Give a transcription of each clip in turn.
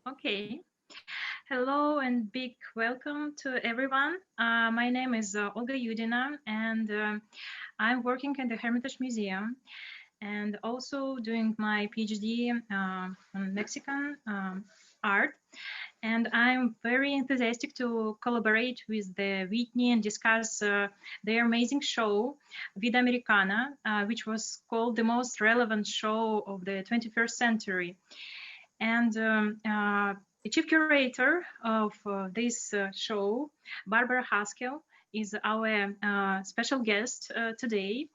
Okay. Hello and big welcome to everyone. My name is Olga Yudina, and I'm working at the Hermitage Museum and also doing my PhD on Mexican art. And I'm very enthusiastic to collaborate with the Whitney and discuss their amazing show, Vida Americana, which was called the most relevant show of the 21st century. And the chief curator of this show, Barbara Haskell, is our special guest today.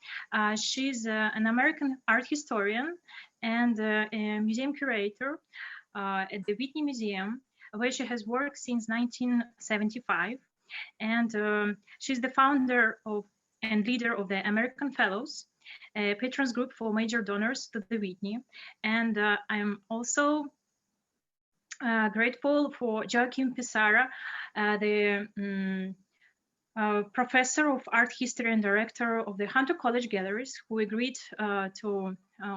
She's an American art historian and a museum curator at the Whitney Museum, where she has worked since 1975. And she's the founder of and leader of the American Fellows, a patrons group for major donors to the Whitney. And I'm also grateful for Joachim Pissarro, the professor of art history and director of the Hunter College Galleries, who agreed to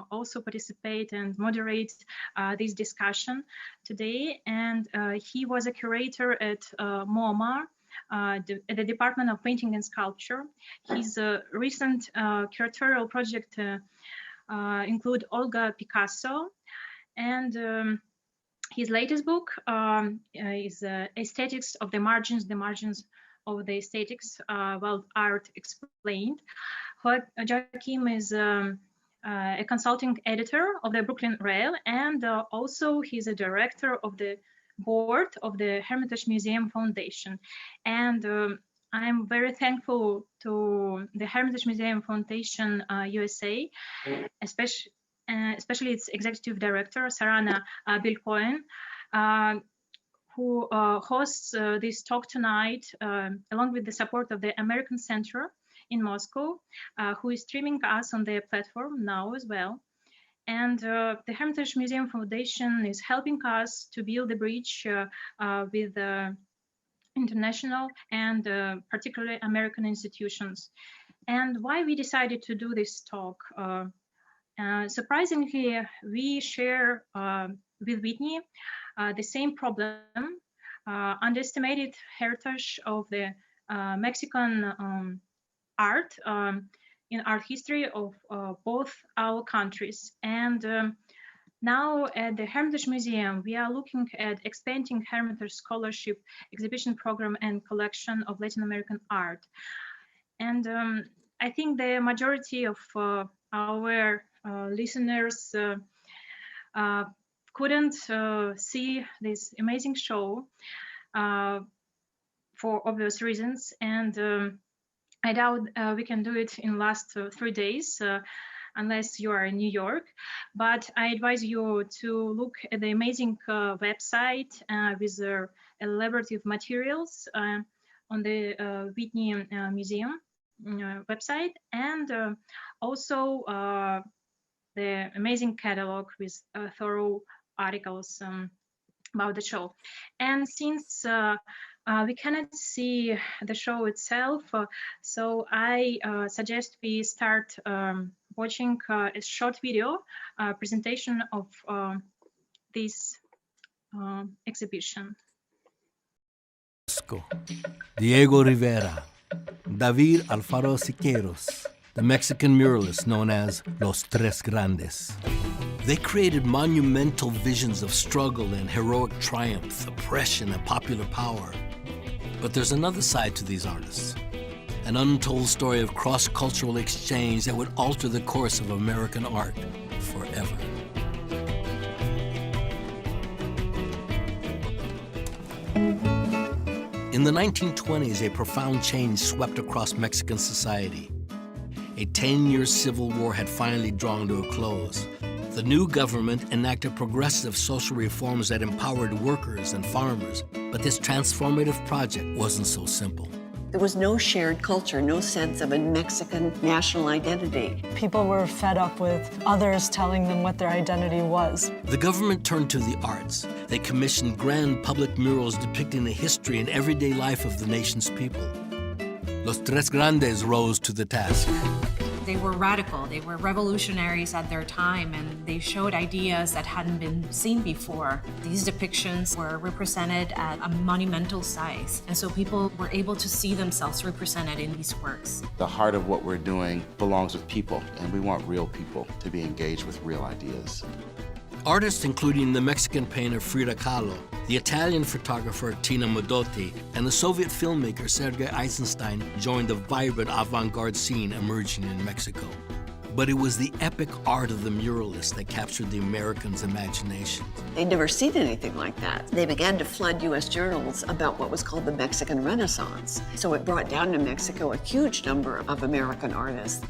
also participate and moderate this discussion today. And he was a curator at MoMA, at the Department of Painting and Sculpture. His recent curatorial project include Olga Picasso, and his latest book is Aesthetics of the Margins of the Aesthetics, World Art Explained. Joachim is a consulting editor of the Brooklyn Rail, and also he's a director of the board of the Hermitage Museum Foundation. And I'm very thankful to the Hermitage Museum Foundation USA, especially its executive director, Sarana Bilkoen, who hosts this talk tonight, along with the support of the American Center in Moscow, who is streaming us on their platform now as well. And the Hermitage Museum Foundation is helping us to build a bridge with international and particularly American institutions. And why we decided to do this talk? Surprisingly, we share with Whitney the same problem, underestimated heritage of the Mexican art in art history of both our countries. And now at the Hermitage Museum, we are looking at expanding Hermitage scholarship exhibition program and collection of Latin American art. And I think the majority of our listeners couldn't see this amazing show for obvious reasons, and I doubt we can do it in last 3 days unless you are in New York. But I advise you to look at the amazing website with elaborative materials on the Whitney Museum website, and also the amazing catalog with thorough articles about the show. And since we cannot see the show itself, so I suggest we start watching a short video presentation of this exhibition. Diego Rivera, David Alfaro Siqueiros, the Mexican muralists known as Los Tres Grandes. They created monumental visions of struggle and heroic triumph, oppression and popular power. But there's another side to these artists, an untold story of cross-cultural exchange that would alter the course of American art forever. In the 1920s, a profound change swept across Mexican society. A 10-year civil war had finally drawn to a close. The new government enacted progressive social reforms that empowered workers and farmers, but this transformative project wasn't so simple. There was no shared culture, no sense of a Mexican national identity. People were fed up with others telling them what their identity was. The government turned to the arts. They commissioned grand public murals depicting the history and everyday life of the nation's people. Los Tres Grandes rose to the task. They were radical, they were revolutionaries at their time, and they showed ideas that hadn't been seen before. These depictions were represented at a monumental size, and so people were able to see themselves represented in these works. The heart of what we're doing belongs with people, and we want real people to be engaged with real ideas. Artists including the Mexican painter Frida Kahlo, the Italian photographer Tina Modotti, and the Soviet filmmaker Sergei Eisenstein joined the vibrant avant-garde scene emerging in Mexico. But it was the epic art of the muralists that captured the Americans' imagination. They'd never seen anything like that. They began to flood U.S. journals about what was called the Mexican Renaissance. So it brought down to Mexico a huge number of American artists.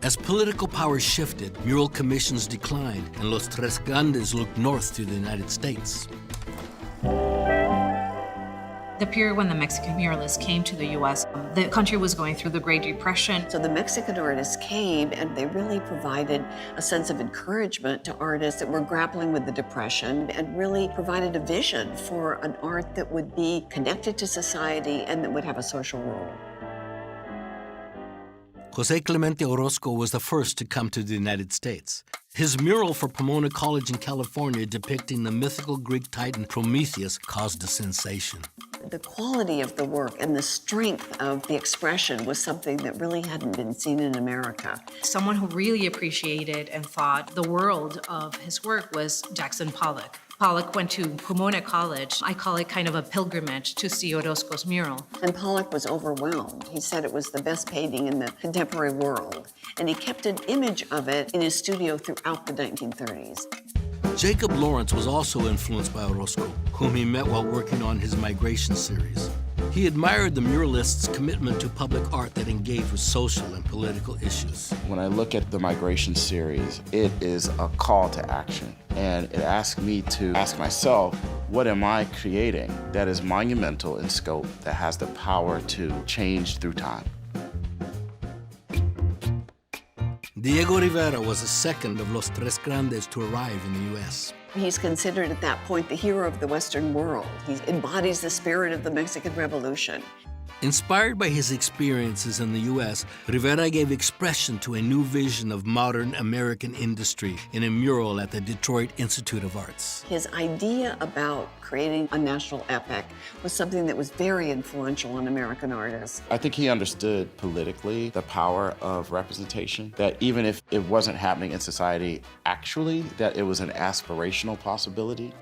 As political power shifted, mural commissions declined, and Los Tres Grandes looked north to the United States. The period when the Mexican muralists came to the U.S., the country was going through the Great Depression. So the Mexican artists came and they really provided a sense of encouragement to artists that were grappling with the Depression and really provided a vision for an art that would be connected to society and that would have a social role. Jose Clemente Orozco was the first to come to the United States. His mural for Pomona College in California depicting the mythical Greek titan Prometheus caused a sensation. The quality of the work and the strength of the expression was something that really hadn't been seen in America. Someone who really appreciated and thought the world of his work was Jackson Pollock. Pollock went to Pomona College. I call it kind of a pilgrimage to see Orozco's mural. And Pollock was overwhelmed. He said it was the best painting in the contemporary world. And he kept an image of it in his studio throughout the 1930s. Jacob Lawrence was also influenced by Orozco, whom he met while working on his Migration series. He admired the muralists' commitment to public art that engaged with social and political issues. When I look at the Migration series, it is a call to action. And it asks me to ask myself, what am I creating that is monumental in scope, that has the power to change through time? Diego Rivera was the second of Los Tres Grandes to arrive in the U.S. He's considered at that point the hero of the Western world. He embodies the spirit of the Mexican Revolution. Inspired by his experiences in the U.S., Rivera gave expression to a new vision of modern American industry in a mural at the Detroit Institute of Arts. His idea about creating a national epic was something that was very influential on American artists. I think he understood politically the power of representation, that even if it wasn't happening in society actually, that it was an aspirational possibility.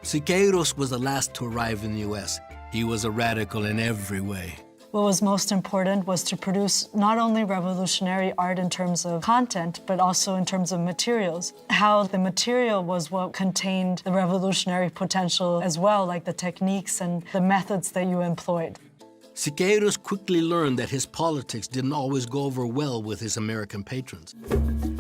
Siqueiros was the last to arrive in the U.S. He was a radical in every way. What was most important was to produce not only revolutionary art in terms of content, but also in terms of materials. How the material was what contained the revolutionary potential as well, like the techniques and the methods that you employed. Siqueiros quickly learned that his politics didn't always go over well with his American patrons.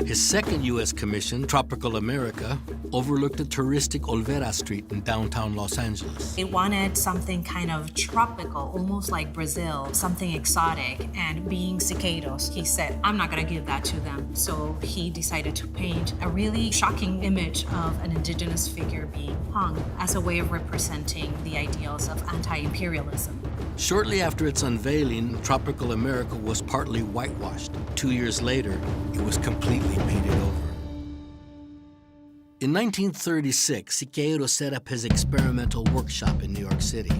His second U.S. commission, Tropical America, overlooked the touristic Olvera Street in downtown Los Angeles. It wanted something kind of tropical, almost like Brazil, something exotic. And being Siqueiros, he said, I'm not gonna give that to them. So he decided to paint a really shocking image of an indigenous figure being hung as a way of representing the ideals of anti-imperialism. Shortly after its unveiling, Tropical America was partly whitewashed. 2 years later, it was completely painted over. In 1936, Siqueiros set up his experimental workshop in New York City.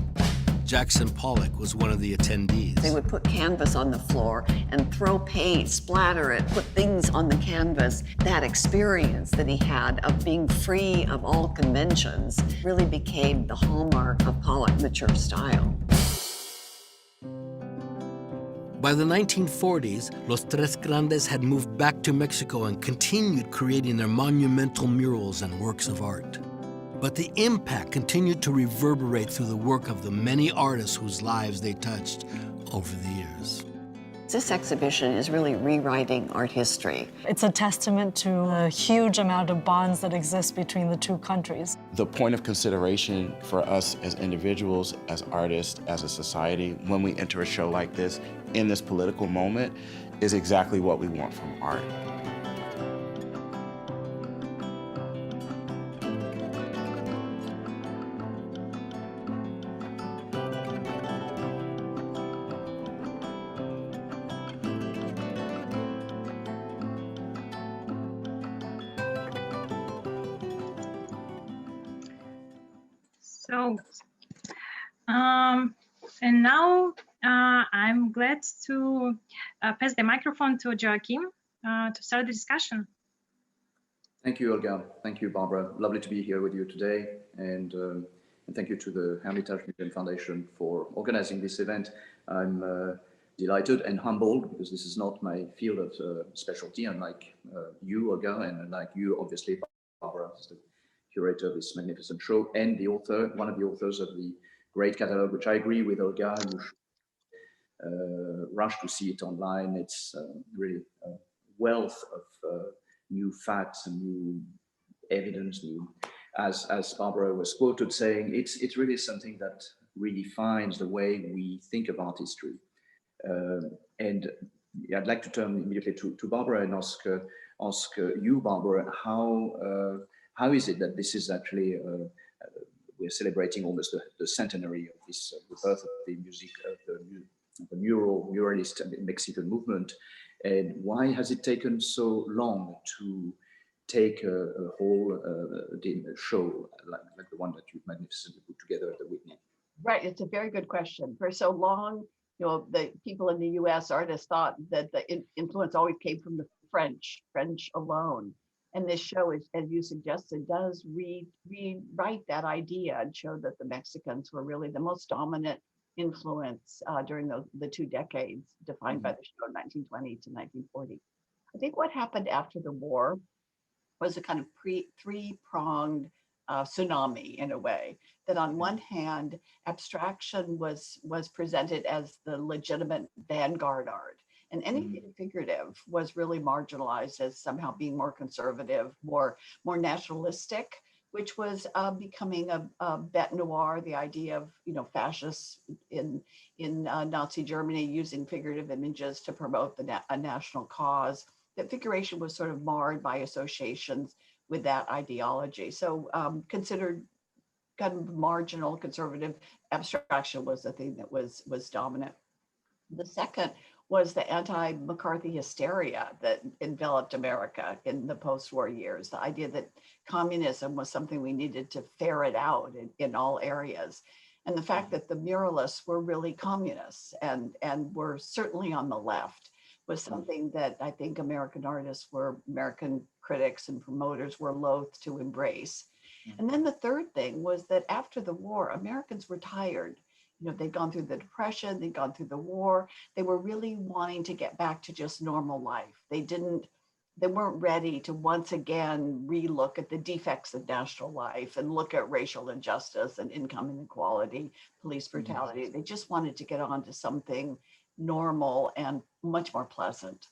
Jackson Pollock was one of the attendees. They would put canvas on the floor and throw paint, splatter it, put things on the canvas. That experience that he had of being free of all conventions really became the hallmark of Pollock's mature style. By the 1940s, Los Tres Grandes had moved back to Mexico and continued creating their monumental murals and works of art. But the impact continued to reverberate through the work of the many artists whose lives they touched over the years. This exhibition is really rewriting art history. It's a testament to the huge amount of bonds that exist between the two countries. The point of consideration for us as individuals, as artists, as a society, when we enter a show like this, in this political moment, is exactly what we want from art. So, and now I'm glad to pass the microphone to Joachim to start the discussion. Thank you, Olga. Thank you, Barbara. Lovely to be here with you today. And thank you to the Hermitage Museum Foundation for organizing this event. I'm delighted and humbled because this is not my field of specialty, unlike you, Olga, and unlike you, obviously, Barbara, as the curator of this magnificent show and the author, one of the authors of the great catalog, which I agree with Olga. You should rush to see it online. It's really a wealth of new facts and new evidence, as Barbara was quoted saying, it's really something that redefines the way we think of art history. And I'd like to turn immediately to Barbara and ask you, Barbara, how is it that this is actually we're celebrating almost the centenary of this the birth of the music of the muralist Mexican movement, and why has it taken so long to take a whole show like the one that you've magnificently put together at the Whitney? Right, it's a very good question. For so long, the people in the U.S. artists thought that the influence always came from the French alone. And this show, is, as you suggested, does rewrite that idea and show that the Mexicans were really the most dominant influence during the 2 decades defined by the show, 1920 to 1940. I think what happened after the war was a kind of three-pronged tsunami in a way, that on one hand, abstraction was presented as the legitimate vanguard art, and anything figurative was really marginalized as somehow being more conservative, more nationalistic, which was becoming a bête noire, the idea of fascists in Nazi Germany using figurative images to promote a national cause. That figuration was sort of marred by associations with that ideology. So considered kind of marginal conservative abstraction was the thing that was dominant. The second was the anti-McCarthy hysteria that enveloped America in the post-war years, the idea that communism was something we needed to ferret out in all areas. And the fact that the muralists were really communists and were certainly on the left was something that I think American critics and promoters were loath to embrace. And then the third thing was that after the war, Americans were tired. They'd gone through the Depression, they'd gone through the war. They were really wanting to get back to just normal life. They weren't ready to once again relook at the defects of national life and look at racial injustice and income inequality, police brutality. They just wanted to get on to something normal and much more pleasant.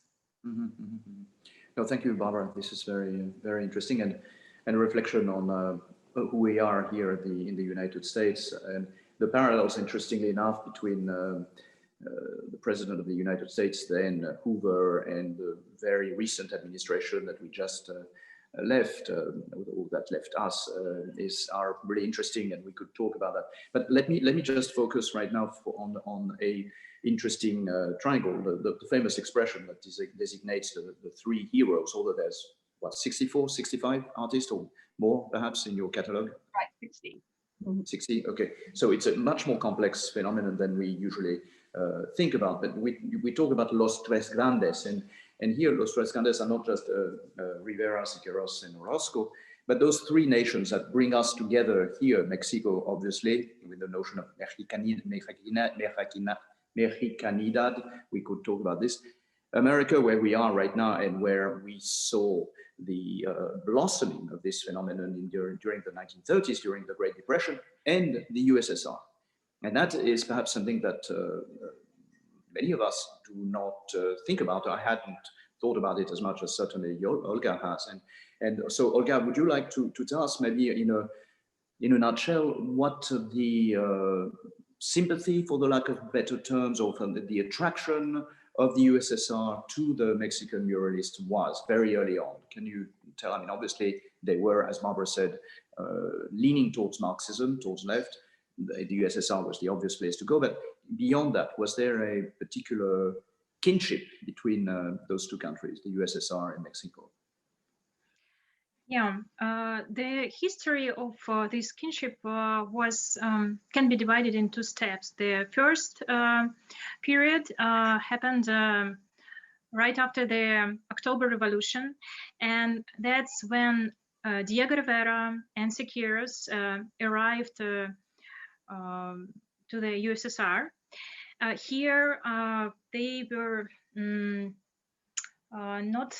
No, thank you, Barbara. This is very, very interesting and a reflection on who we are here in the United States, and the parallels, interestingly enough, between the President of the United States, then Hoover, and the very recent administration that we just left, or that left us, are really interesting, and we could talk about that. But let me just focus right now on a interesting triangle, the famous expression that designates the three heroes, although there's, what, 64, 65 artists or more, perhaps, in your catalog? Right, 60. 60, okay. So it's a much more complex phenomenon than we usually think about, but we talk about Los Tres Grandes, and here Los Tres Grandes are not just Rivera, Siqueiros, and Orozco, but those three nations that bring us together here, Mexico, obviously, with the notion of Mexicanidad, we could talk about this. America, where we are right now, and where we saw the blossoming of this phenomenon during the 1930s, during the Great Depression, and the USSR. And that is perhaps something that many of us do not think about. I hadn't thought about it as much as certainly Olga has. And so, Olga, would you like to tell us maybe in a nutshell what the sympathy, for the lack of better terms, or from the attraction of the USSR to the Mexican muralists was very early on? Can you tell? I mean, obviously they were, as Barbara said, leaning towards Marxism, towards left. The USSR was the obvious place to go, but beyond that, was there a particular kinship between those two countries, the USSR and Mexico? Yeah, the history of this kinship was can be divided in two steps. The first period happened right after the October Revolution, and that's when Diego Rivera and Siqueiros arrived to the USSR. Here, they were not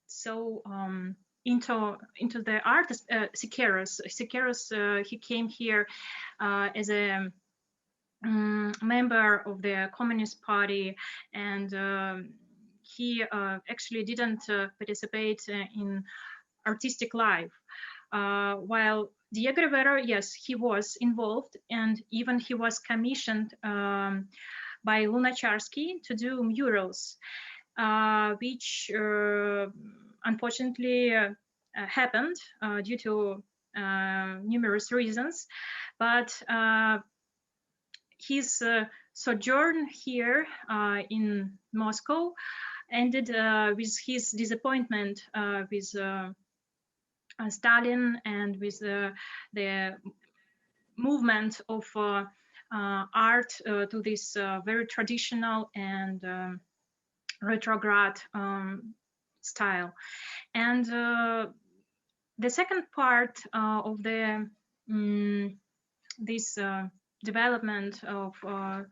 so into the art. Siqueiros, he came here as a member of the Communist Party, and he actually didn't participate in artistic life. While Diego Rivera, yes, he was involved, and even he was commissioned by Lunacharsky to do murals, which unfortunately happened due to numerous reasons. But his sojourn here in Moscow ended with his disappointment with Stalin and with the movement of art to this very traditional and retrograde style. And the second part of the this development of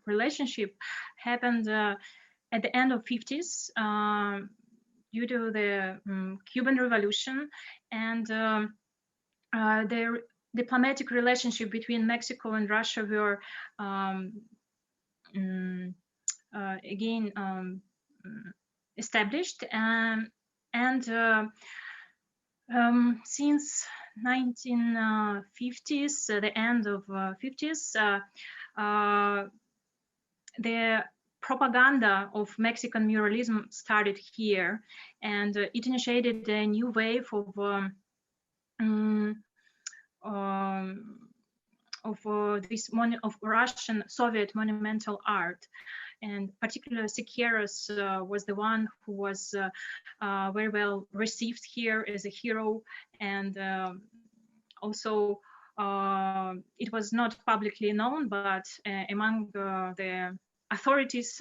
relationship happened at the end of 50s due to the Cuban Revolution, and the diplomatic relationship between Mexico and Russia were again established, and since 1950s, the end of 50s, the propaganda of Mexican muralism started here, and it initiated a new wave of Russian Soviet monumental art. And particularly Siqueiros was the one who was very well received here as a hero, and also it was not publicly known, but among the authorities,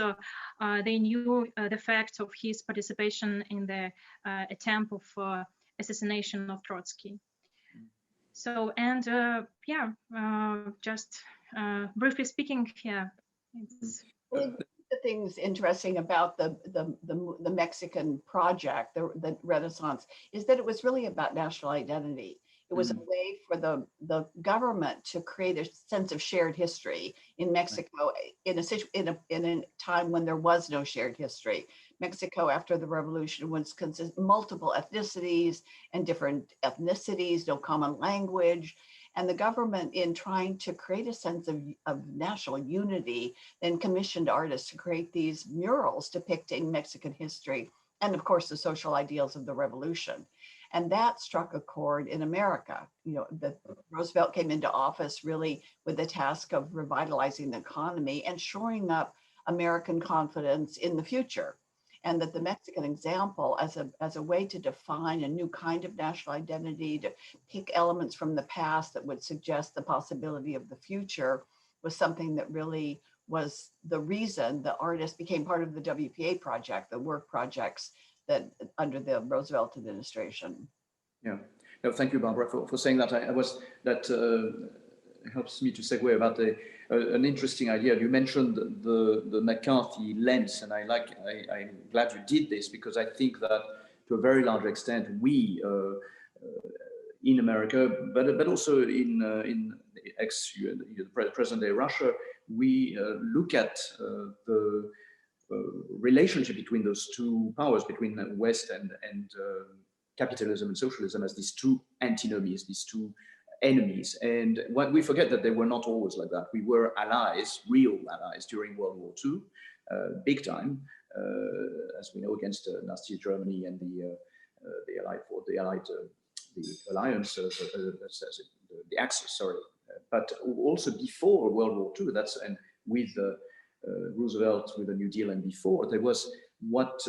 they knew the fact of his participation in the attempt of assassination of Trotsky. So, and yeah, just briefly speaking, yeah. One of the things interesting about the Mexican project, the Renaissance, is that it was really about national identity. It was a way for the government to create a sense of shared history in Mexico in a time when there was no shared history. Mexico after the revolution was multiple ethnicities and different ethnicities, no common language. And the government, in trying to create a sense of national unity, then commissioned artists to create these murals depicting Mexican history and, of course, the social ideals of the revolution. And that struck a chord in America. You know, Roosevelt came into office really with the task of revitalizing the economy and shoring up American confidence in the future. And that the Mexican example as a way to define a new kind of national identity, to pick elements from the past that would suggest the possibility of the future, was something that really was the reason the artists became part of the WPA project, the work projects that under the Roosevelt administration. Yeah, no, thank you, Barbara, for saying that. That helps me to segue about an interesting idea. You mentioned the McCarthy lens, and I'm glad you did this, because I think that to a very large extent we in America, but also in present-day Russia, we look at the relationship between those two powers, between the West and capitalism and socialism, as these two antinomies, these two enemies. And what we forget that they were not always like that. We were allies, real allies, during World War II, big time, as we know, against Nazi Germany and the alliance, the Axis, sorry. But also before World War II, and with Roosevelt, with the New Deal, and before, there was what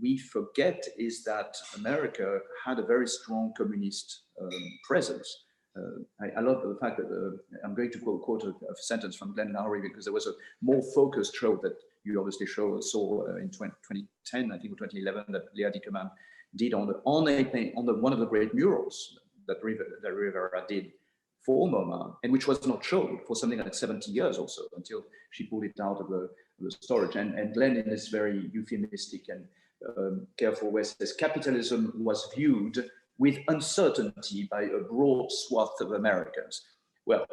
we forget is that America had a very strong communist presence. I love the fact that I'm going to quote a sentence from Glenn Lowry, because there was a more focused show that you obviously saw in 2010, I think, or 2011, that Lea Dickerman did on one of the great murals that Rivera did for MoMA, and which was not shown for something like 70 years or so, until she pulled it out of the storage. And Glenn, in this very euphemistic and careful way, says capitalism was viewed with uncertainty by a broad swath of Americans. Well,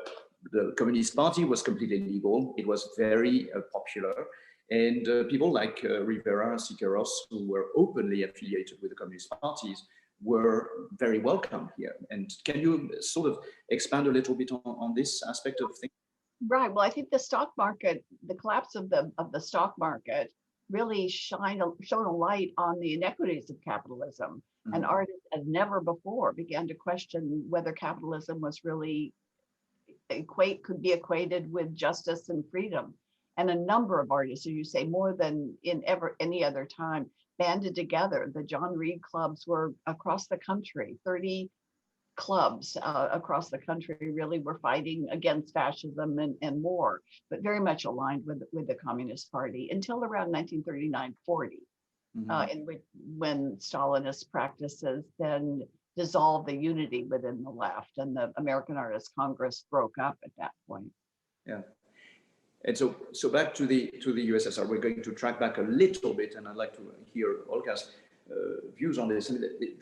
the Communist Party was completely legal. It was very popular. And people like Rivera and Siqueiros, who were openly affiliated with the Communist parties, were very welcome here. And can you sort of expand a little bit on this aspect of things? Right. Well, I think the stock market, the collapse of the stock market, really shone a light on the inequities of capitalism. Mm-hmm. And artists, as never before, began to question whether capitalism was really could be equated with justice and freedom. And a number of artists, as you say, more than in any other time, banded together. The John Reed clubs were across the country. 30 clubs across the country really were fighting against fascism and more, but very much aligned with the Communist Party until around 1939-40, mm-hmm. When Stalinist practices then dissolved the unity within the left, and the American Artists Congress broke up at that point. Yeah. And so back to the USSR, we're going to track back a little bit, and I'd like to hear Olga's views on this. I mean,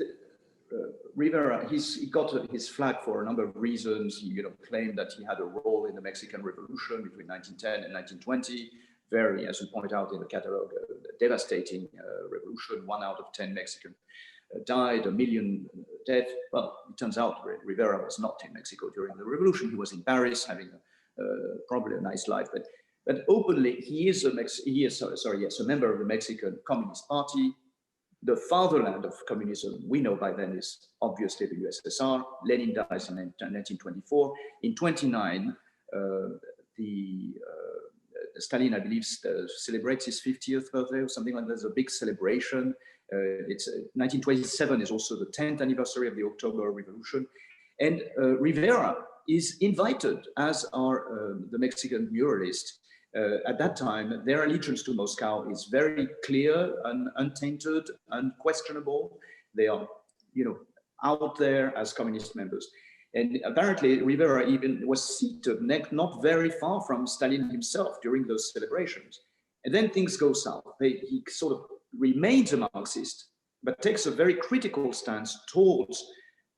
Rivera, he got his flag for a number of reasons. He claimed that he had a role in the Mexican Revolution between 1910 and 1920. Very, as you point out in the catalog, a devastating revolution. 1 out of 10 Mexicans died, 1 million dead. Well, it turns out Rivera was not in Mexico during the revolution. He was in Paris having probably a nice life, but openly he is a member of the Mexican Communist Party. The fatherland of communism, we know by then, is obviously the USSR. Lenin dies in 1924. In 1929, Stalin, I believe, celebrates his 50th birthday or something like that. There's a big celebration. It's 1927 is also the 10th anniversary of the October Revolution, and Rivera is invited, as are the Mexican muralists. At that time, their allegiance to Moscow is very clear and untainted, unquestionable. They are, out there as communist members. And apparently, Rivera even was seated not very far from Stalin himself during those celebrations. And then things go south. He sort of remains a Marxist, but takes a very critical stance towards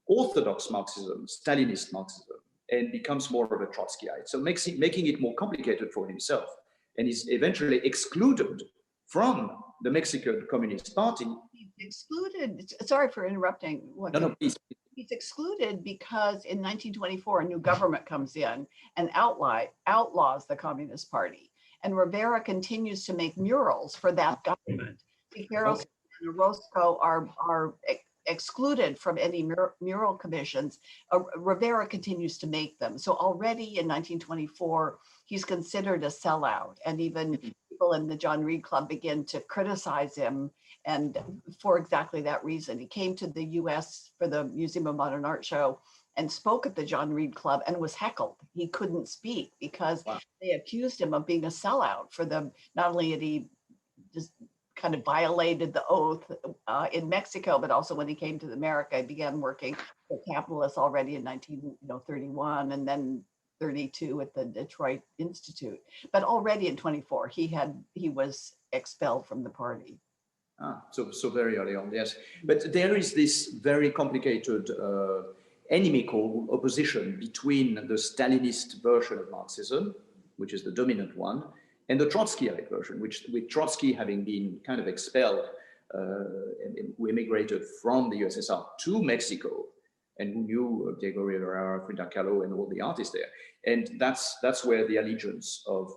orthodox Marxism, Stalinist Marxism, and becomes more of a Trotskyite. So making it more complicated for himself. And is eventually excluded from the Mexican Communist Party. He's excluded, sorry for interrupting. No, please. He's excluded because in 1924, a new government comes in and outlaws the Communist Party. And Rivera continues to make murals for that government. Siqueiros and Orozco are excluded from any mural commissions. Rivera continues to make them. So already in 1924, he's considered a sellout. And even people in the John Reed Club begin to criticize him, and for exactly that reason. He came to the US for the Museum of Modern Art show and spoke at the John Reed Club and was heckled. He couldn't speak because they accused him of being a sellout for them. Not only had he just kind of violated the oath in Mexico, but also when he came to America, he began working for capitalists already in 1931 and then 32 at the Detroit Institute. But already in 24, he was expelled from the party. So very early on, yes. But there is this very complicated inimical opposition between the Stalinist version of Marxism, which is the dominant one, and the Trotskyite version, with Trotsky having been kind of expelled, who immigrated from the USSR to Mexico, and who knew Diego Rivera, Frida Kahlo, and all the artists there. And that's where the allegiance of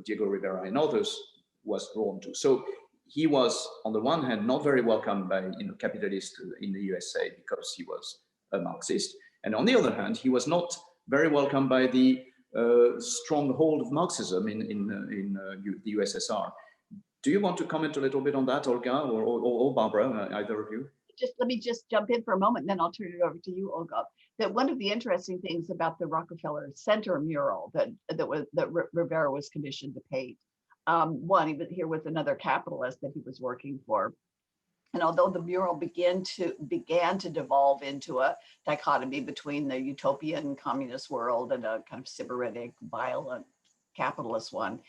Diego Rivera and others was drawn to. So he was, on the one hand, not very welcome by capitalists in the USA because he was a Marxist. And on the other hand, he was not very welcome by the stronghold of Marxism in the USSR. Do you want to comment a little bit on that, Olga, or Barbara, either of you? Let me jump in for a moment, and then I'll turn it over to you, Olga. That one of the interesting things about the Rockefeller Center mural that Rivera was commissioned to paint. One, here was another capitalist that he was working for. And although the mural began to devolve into a dichotomy between the utopian communist world and a kind of sybaritic, violent capitalist one,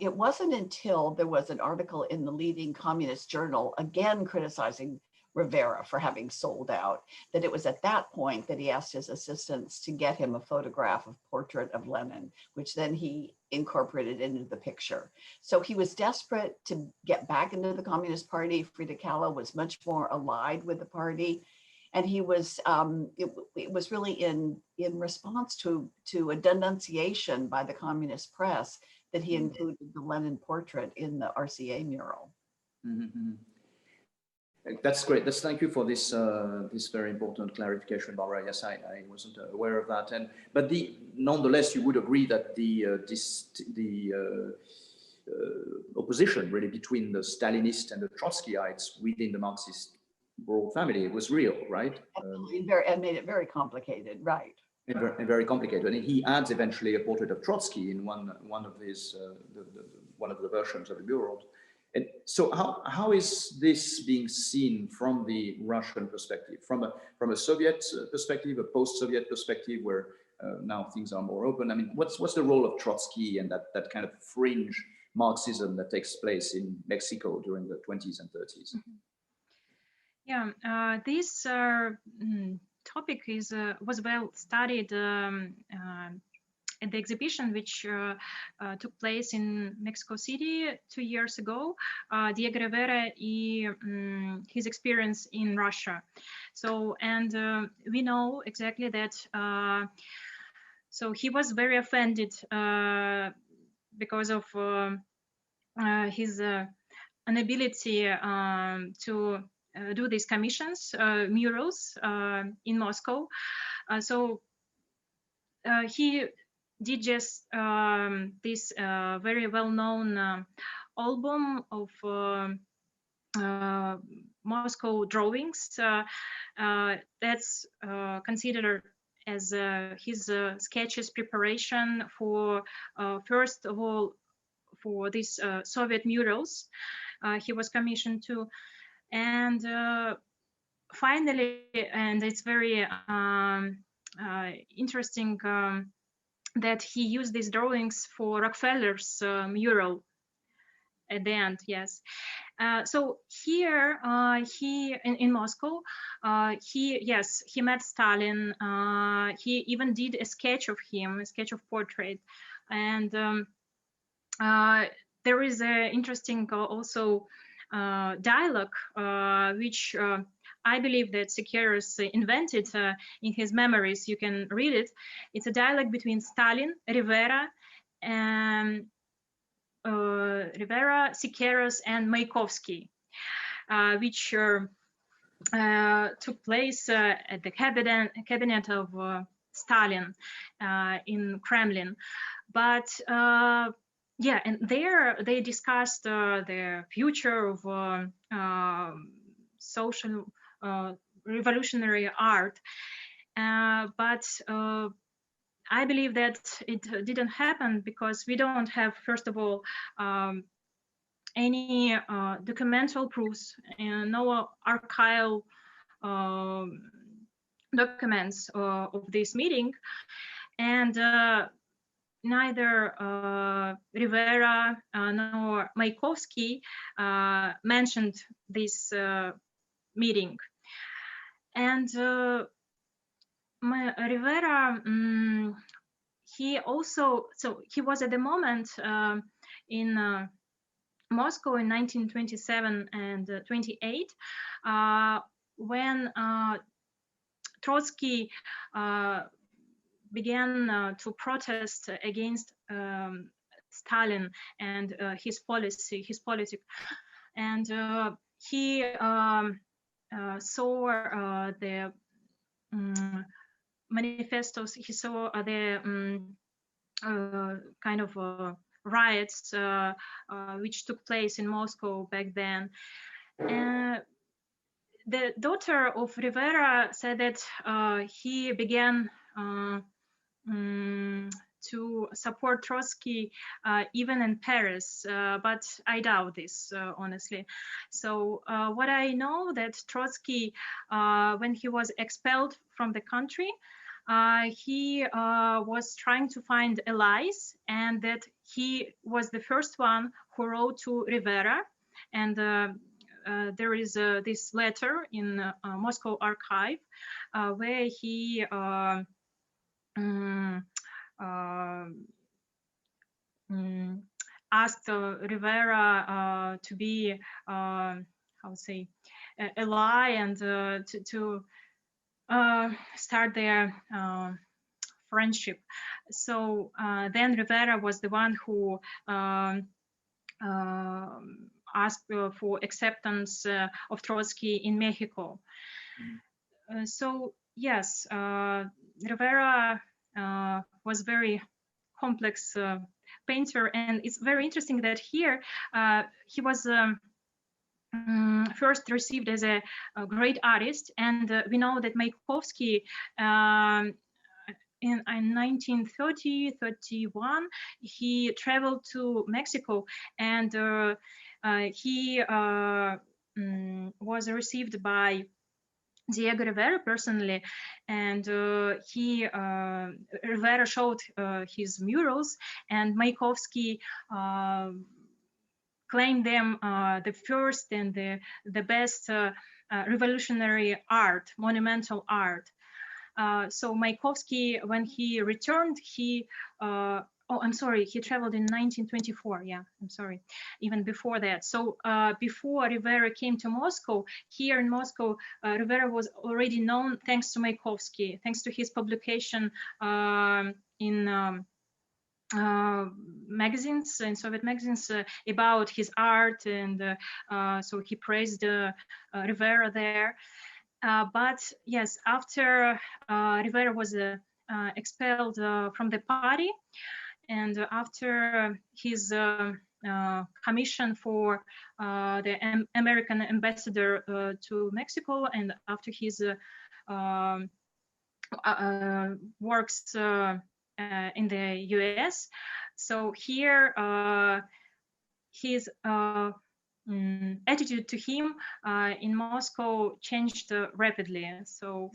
it wasn't until there was an article in the leading communist journal, again criticizing Rivera for having sold out, that it was at that point that he asked his assistants to get him a photograph of portrait of Lenin, which then he incorporated into the picture. So he was desperate to get back into the Communist Party. Frida Kahlo was much more allied with the party. And he was, it was really in response to a denunciation by the communist press that he included the Lenin portrait in the RCA mural. Mm-hmm. That's great. Thank you for this this very important clarification, Barbara. Yes, I wasn't aware of that. But nonetheless, you would agree that the opposition really between the Stalinists and the Trotskyites within the Marxist royal family was real, right? Absolutely, and made it very complicated, right? And very complicated. And he adds eventually a portrait of Trotsky in one of his one of the versions of the mural. And so how is this being seen from the Russian perspective, from a Soviet perspective, a post-Soviet perspective, where now things are more open? I mean, what's the role of Trotsky and that kind of fringe Marxism that takes place in Mexico during the 20s and 30s? Yeah, this topic was well studied at the exhibition which took place in Mexico City 2 years ago, Diego Rivera his experience in Russia. So, and we know exactly that, so he was very offended because of his inability to do these commissions, murals in Moscow. So he did just this very well-known album of Moscow drawings. That's considered as his sketches preparation for, first of all, for these Soviet murals he was commissioned to. And finally, and it's very interesting that he used these drawings for Rockefeller's mural at the end, yes. So here, he in Moscow, he met Stalin. He even did a sketch of him, a sketch of portrait, and there is an interesting also dialogue, which I believe that Siqueiros invented in his memories. You can read it. It's a dialogue between Stalin, Rivera, and Siqueiros, and Mayakovsky, which took place at the cabinet of Stalin in Kremlin. But yeah, and there they discussed the future of social revolutionary art. But I believe that it didn't happen because we don't have, first of all, any documental proofs and no archival documents of this meeting. And neither Rivera nor Mayakovsky mentioned this meeting. And Rivera, he also, so he was at the moment in Moscow in 1927 and 28 when Trotsky began to protest against Stalin and his policy, and he saw the manifestos. He saw the kind of riots which took place in Moscow back then. The daughter of Rivera said that he began to support Trotsky even in Paris, but I doubt this, honestly. So what I know that Trotsky, when he was expelled from the country, he was trying to find allies, and that he was the first one who wrote to Rivera. And there is this letter in Moscow archive where he asked Rivera to be, how to say, ally, and to start their friendship. So then Rivera was the one who asked for acceptance of Trotsky in Mexico. So yes, Rivera was very complex painter, and it's very interesting that here he was first received as a great artist, and we know that Mayakovsky in 1930-31 he traveled to Mexico, and he was received by Diego Rivera personally, and Rivera showed his murals, and Mayakovsky claimed them the first and the best revolutionary art, monumental art. So Mayakovsky, when he returned, he he traveled in 1924. Yeah, I'm sorry, even before that. So before Rivera came to Moscow, here in Moscow, Rivera was already known thanks to Mayakovsky, thanks to his publication in magazines, in Soviet magazines, about his art, and so he praised Rivera there. But yes, after Rivera was expelled from the party, and after his commission for the American ambassador to Mexico, and after his works in the US, so here his attitude to him in Moscow changed rapidly. So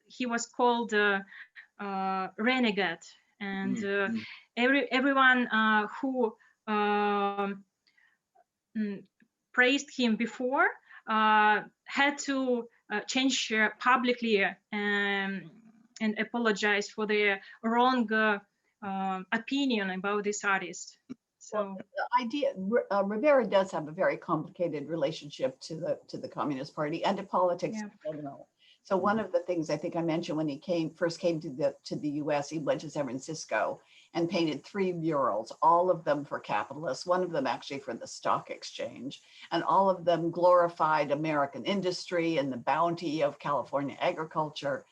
he was called renegade, and everyone who praised him before had to change publicly and apologize for their wrong opinion about this artist. So well, the idea, Rivera does have a very complicated relationship to the Communist Party and to politics in general. So one of the things I think I mentioned when he first came to the U.S., he went to San Francisco and painted 3 murals, all of them for capitalists, one of them actually for the stock exchange, and all of them glorified American industry and the bounty of California agriculture.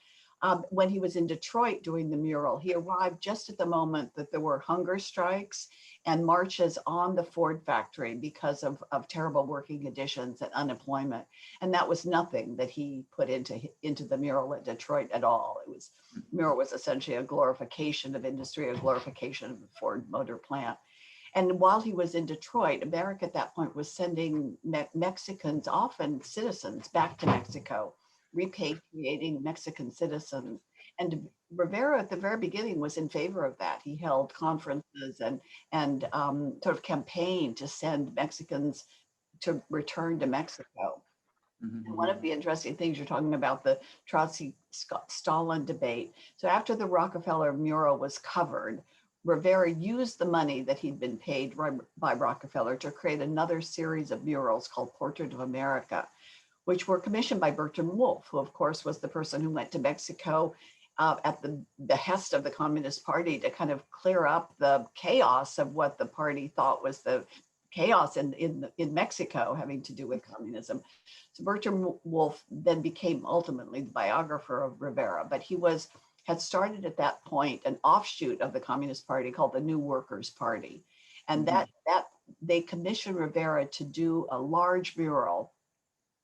When he was in Detroit doing the mural, he arrived just at the moment that there were hunger strikes and marches on the Ford factory because of terrible working conditions and unemployment. And that was nothing that he put into the mural at Detroit at all. The mural was essentially a glorification of industry, a glorification of the Ford Motor Plant. And while he was in Detroit, America at that point was sending Mexicans, often citizens, back to Mexico, repatriating Mexican citizens. And Rivera at the very beginning was in favor of that. He held conferences and sort of campaigned to send Mexicans to return to Mexico. And one of the interesting things you're talking about, the Trotsky-Stalin debate. So after the Rockefeller mural was covered, Rivera used the money that he'd been paid by Rockefeller to create another series of murals called Portrait of America, which were commissioned by Bertram Wolfe, who of course was the person who went to Mexico at the behest of the Communist Party to kind of clear up the chaos of what the party thought was the chaos in Mexico having to do with communism. So Bertram Wolfe then became ultimately the biographer of Rivera, but he was had started at that point an offshoot of the Communist Party called the New Workers' Party. And that they commissioned Rivera to do a large mural,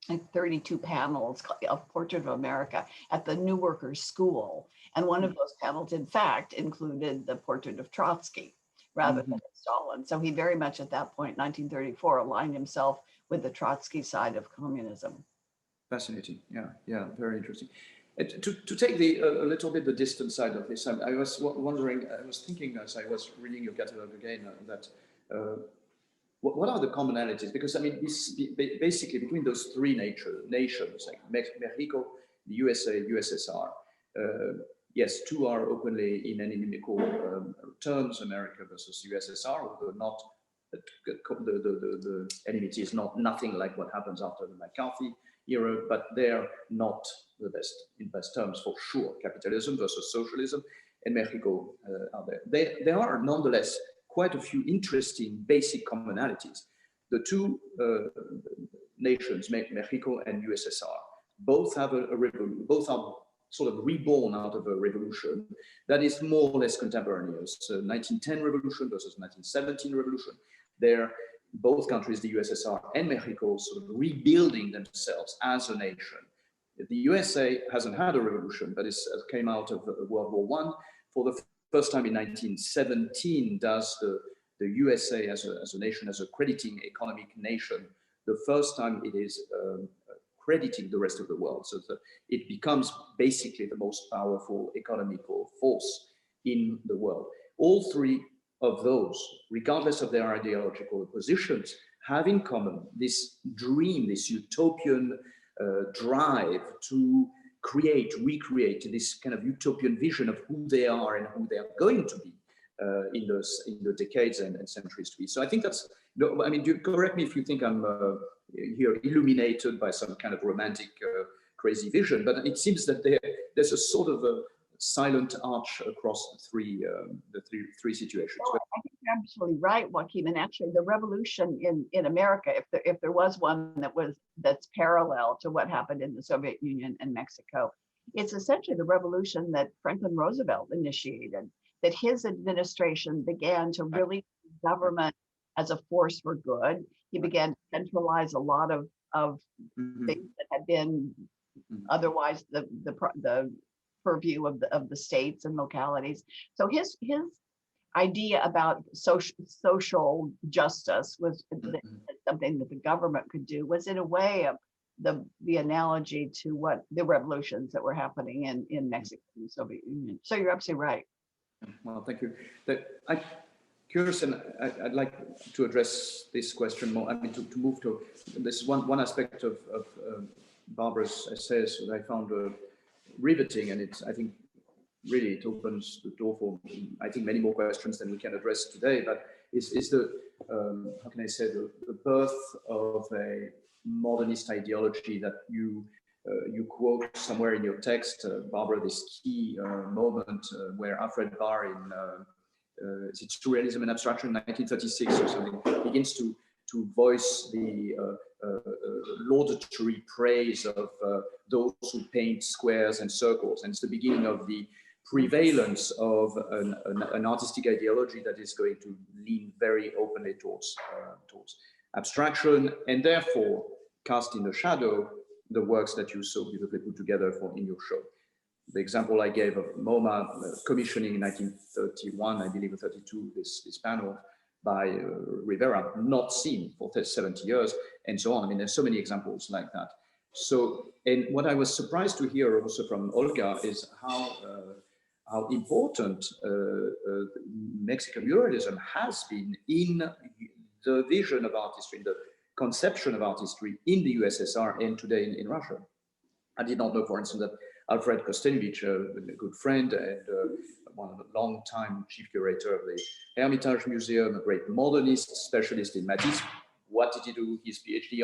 like 32 panels, a portrait of America at the New Workers' School. And one of those panels, in fact, included the portrait of Trotsky rather than Stalin. So he very much at that point, 1934, aligned himself with the Trotsky side of communism. Fascinating. Yeah, very interesting. To take a little bit the distant side of this, I was wondering, I was thinking as I was reading your catalog again that what are the commonalities? Because I mean, this basically between those three nations, like Mexico, the USA, USSR. Yes, two are openly in inimical terms, America versus USSR, although not the enmity is nothing like what happens after the McCarthy era, but they're not the best in best terms for sure. Capitalism versus socialism, and Mexico are there. There are nonetheless quite a few interesting basic commonalities. The two nations, Mexico and USSR, both have a revolution, both are sort of reborn out of a revolution that is more or less contemporaneous. 1910 revolution versus 1917 revolution. They're both countries, the USSR and Mexico, sort of rebuilding themselves as a nation. The USA hasn't had a revolution, but it came out of World War I. For the first time in 1917, does the USA as a nation, as a crediting economic nation, the first time it is crediting the rest of the world. So that it becomes basically the most powerful economical force in the world. All three of those, regardless of their ideological positions, have in common this dream, this utopian drive to recreate this kind of utopian vision of who they are and who they are going to be in the decades and centuries to be. So I think that's, I mean, correct me if you think I'm here illuminated by some kind of romantic crazy vision, but it seems that there's a sort of a silent arch across the three situations. Well, I think you're absolutely right, Joachim. And actually, the revolution in America, if there was one that's parallel to what happened in the Soviet Union and Mexico, it's essentially the revolution that Franklin Roosevelt initiated. That his administration began to really use government as a force for good. He began to centralize a lot of things that had been otherwise the purview of the states and localities. So his idea about social justice was something that the government could do, was in a way the analogy to what the revolutions that were happening in Mexico and the Soviet Union. So you're absolutely right. Well, thank you. I'm curious, and I'd like to address this question more. I mean, to move to this one aspect of Barbara's essays that I found riveting, and I think really it opens the door for, I think, many more questions than we can address today. But is the how can I say, the birth of a modernist ideology that you quote somewhere in your text, Barbara, this key moment where Alfred Barr in is it Surrealism and Abstraction, 1936 or something, begins to voice the laudatory praise of those who paint squares and circles. And it's the beginning of the prevalence of an artistic ideology that is going to lean very openly towards abstraction, and therefore cast in the shadow the works that you so beautifully put together in your show. The example I gave of MoMA commissioning in 1931, I believe, or 32, this panel by Rivera, not seen for 70 years, and so on. I mean, there's so many examples like that. So, and what I was surprised to hear also from Olga is how important Mexican muralism has been in the vision of artistry, in the conception of artistry in the USSR and today in Russia. I did not know, for instance, that Alfred Kostenovich, a good friend and one of the long-time chief curator of the Hermitage Museum, a great modernist specialist in Matisse. What did he do his PhD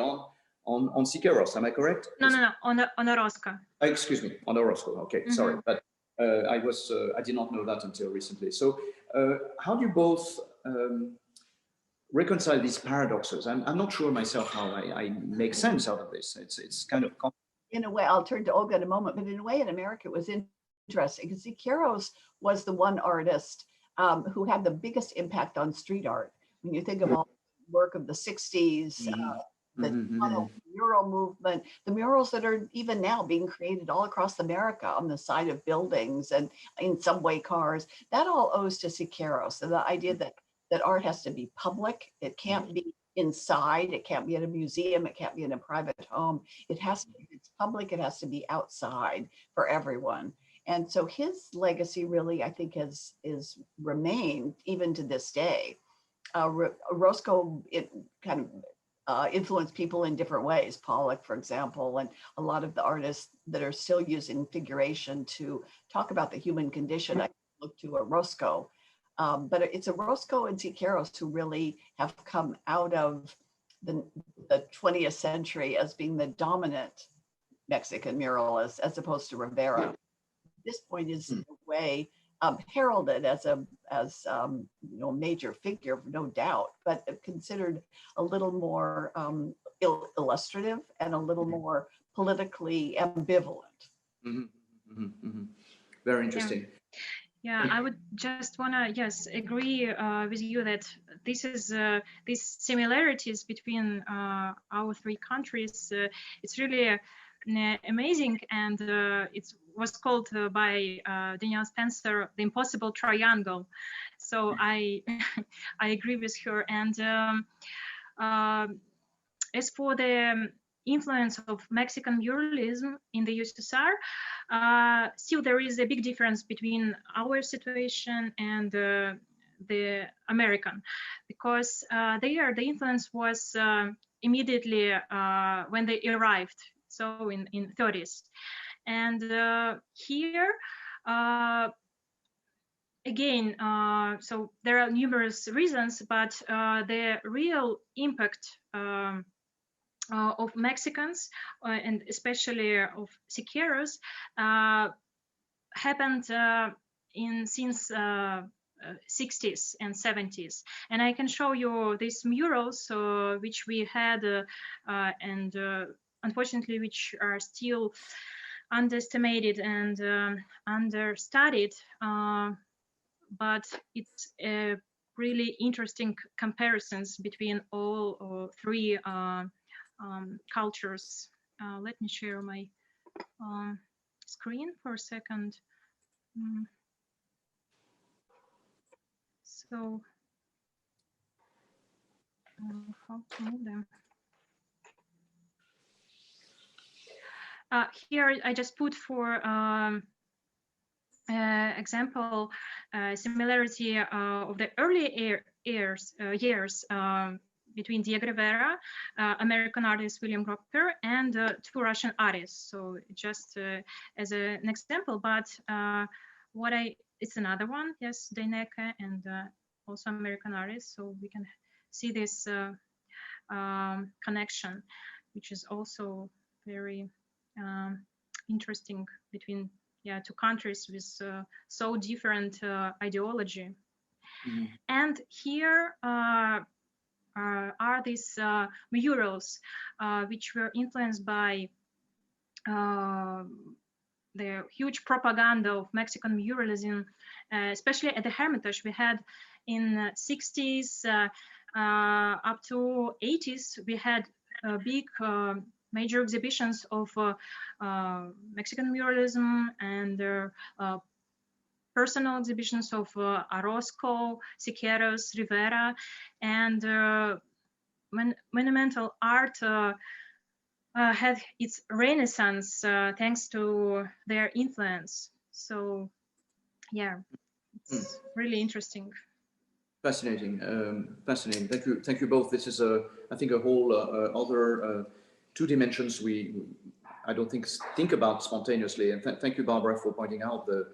on Siqueiros? Am I correct? No, on Orozco. Excuse me, on Orozco. Okay, sorry, but I did not know that until recently. So, how do you both reconcile these paradoxes? I'm not sure myself how I make sense out of this. It's kind of in a way, I'll turn to Olga in a moment, but in a way in America, it was interesting because Siqueiros was the one artist who had the biggest impact on street art. When you think of all the work of the 60s, the mural movement, the murals that are even now being created all across America on the side of buildings and in subway cars, that all owes to Siqueiros. So the idea that art has to be public, it can't be inside, it can't be in a museum, it can't be in a private home. It has to, if it's public, it has to be outside for everyone. And so his legacy really, I think, is remained even to this day. Roscoe, it kind of influenced people in different ways. Pollock, for example, and a lot of the artists that are still using figuration to talk about the human condition. I look to a Roscoe, but it's a Roscoe and Siqueiros who really have come out of the 20th century as being the dominant Mexican muralist, as opposed to Rivera. This point is in a way heralded as a major figure, no doubt, but considered a little more illustrative and a little more politically ambivalent. Very interesting. Yeah, I would just wanna agree with you that this is these similarities between our three countries. It's really amazing, and it was called by Danielle Spencer the impossible triangle. So I I agree with her. And as for the influence of Mexican muralism in the USSR, still there is a big difference between our situation and the American, because there the influence was immediately when they arrived, so in 30s. And here, again, so there are numerous reasons, but the real impact of Mexicans, and especially of Siqueiros, happened since 60s and 70s. And I can show you these murals which we had and unfortunately which are still underestimated and understudied, but it's really interesting comparisons between all three cultures. Let me share my screen for a second. So how to move them? Here I just put for example similarity of the early years between Diego Rivera, American artist William Rocker, and two Russian artists. So just as an example, but it's another one, yes, Deineke, and also American artist. So we can see this connection, which is also very interesting between two countries with so different ideology. And here are these murals which were influenced by the huge propaganda of Mexican muralism, especially at the Hermitage. We had in 60s up to 80s, we had big major exhibitions of Mexican muralism and personal exhibitions of Orozco, Siqueiros, Rivera, and monumental art had its renaissance thanks to their influence. So yeah, it's really interesting. Fascinating, fascinating. Thank you both. This is I think a whole other two dimensions I don't think about spontaneously. And thank you, Barbara, for pointing out the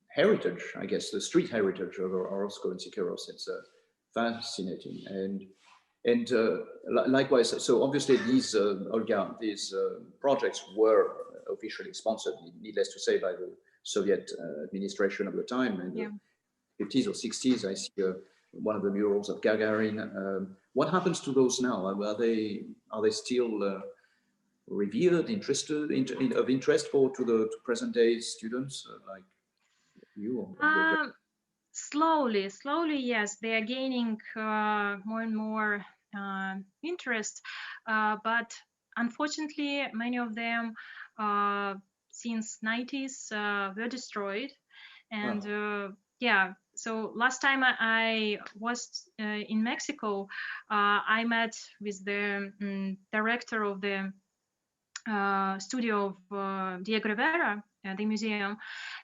heritage, I guess, the street heritage of Orozco and Siqueiros. It's fascinating. And likewise, so obviously these, Olga, these projects were officially sponsored, needless to say, by the Soviet administration of the time. And the 50s or 60s, I see one of the murals of Gagarin. What happens to those now? Are they still revered, interested, of interest to present day students like you? Slowly, yes, they are gaining more and more interest, but unfortunately, many of them since 90s were destroyed, and yeah. So last time I was in Mexico, I met with the director of the studio of Diego Rivera, the museum,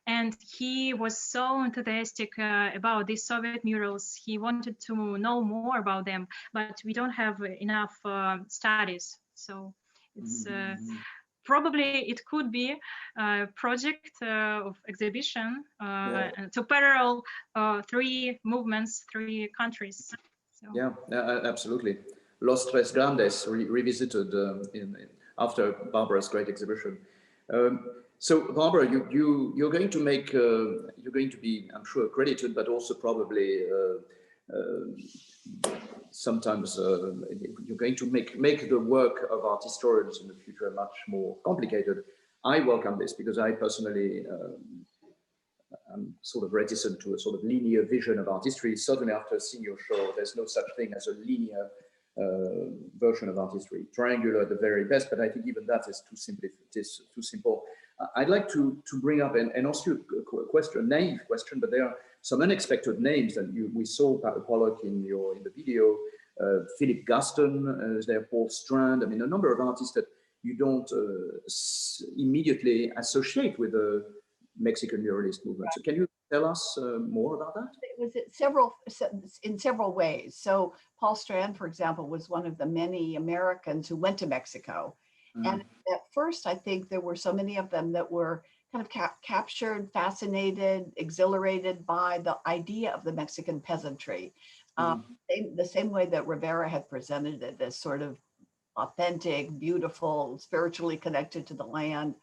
and he was so enthusiastic about these Soviet murals. He wanted to know more about them, but we don't have enough studies. So it's probably it could be a project of exhibition to parallel three movements, three countries. So. Yeah, absolutely. Los Tres Grandes revisited after Barbara's great exhibition. So Barbara, you're going to make you're going to be, I'm sure, credited, but also probably sometimes you're going to make the work of art historians in the future much more complicated. I welcome this because I personally I'm sort of reticent to a sort of linear vision of art history. Certainly after seeing your show, there's no such thing as a linear version of art history. Triangular at the very best, but I think even that is too simple. It is too simple. I'd like to bring up and ask you a question, a naive question, but there are some unexpected names that we saw Pollock in the video. Philip Gaston is there, Paul Strand. I mean, a number of artists that you don't immediately associate with the Mexican muralist movement. So can you tell us more about that? It was in several ways. So Paul Strand, for example, was one of the many Americans who went to Mexico. And at first, I think there were so many of them that were kind of captured, fascinated, exhilarated by the idea of the Mexican peasantry. The same way that Rivera had presented it as sort of authentic, beautiful, spiritually connected to the land.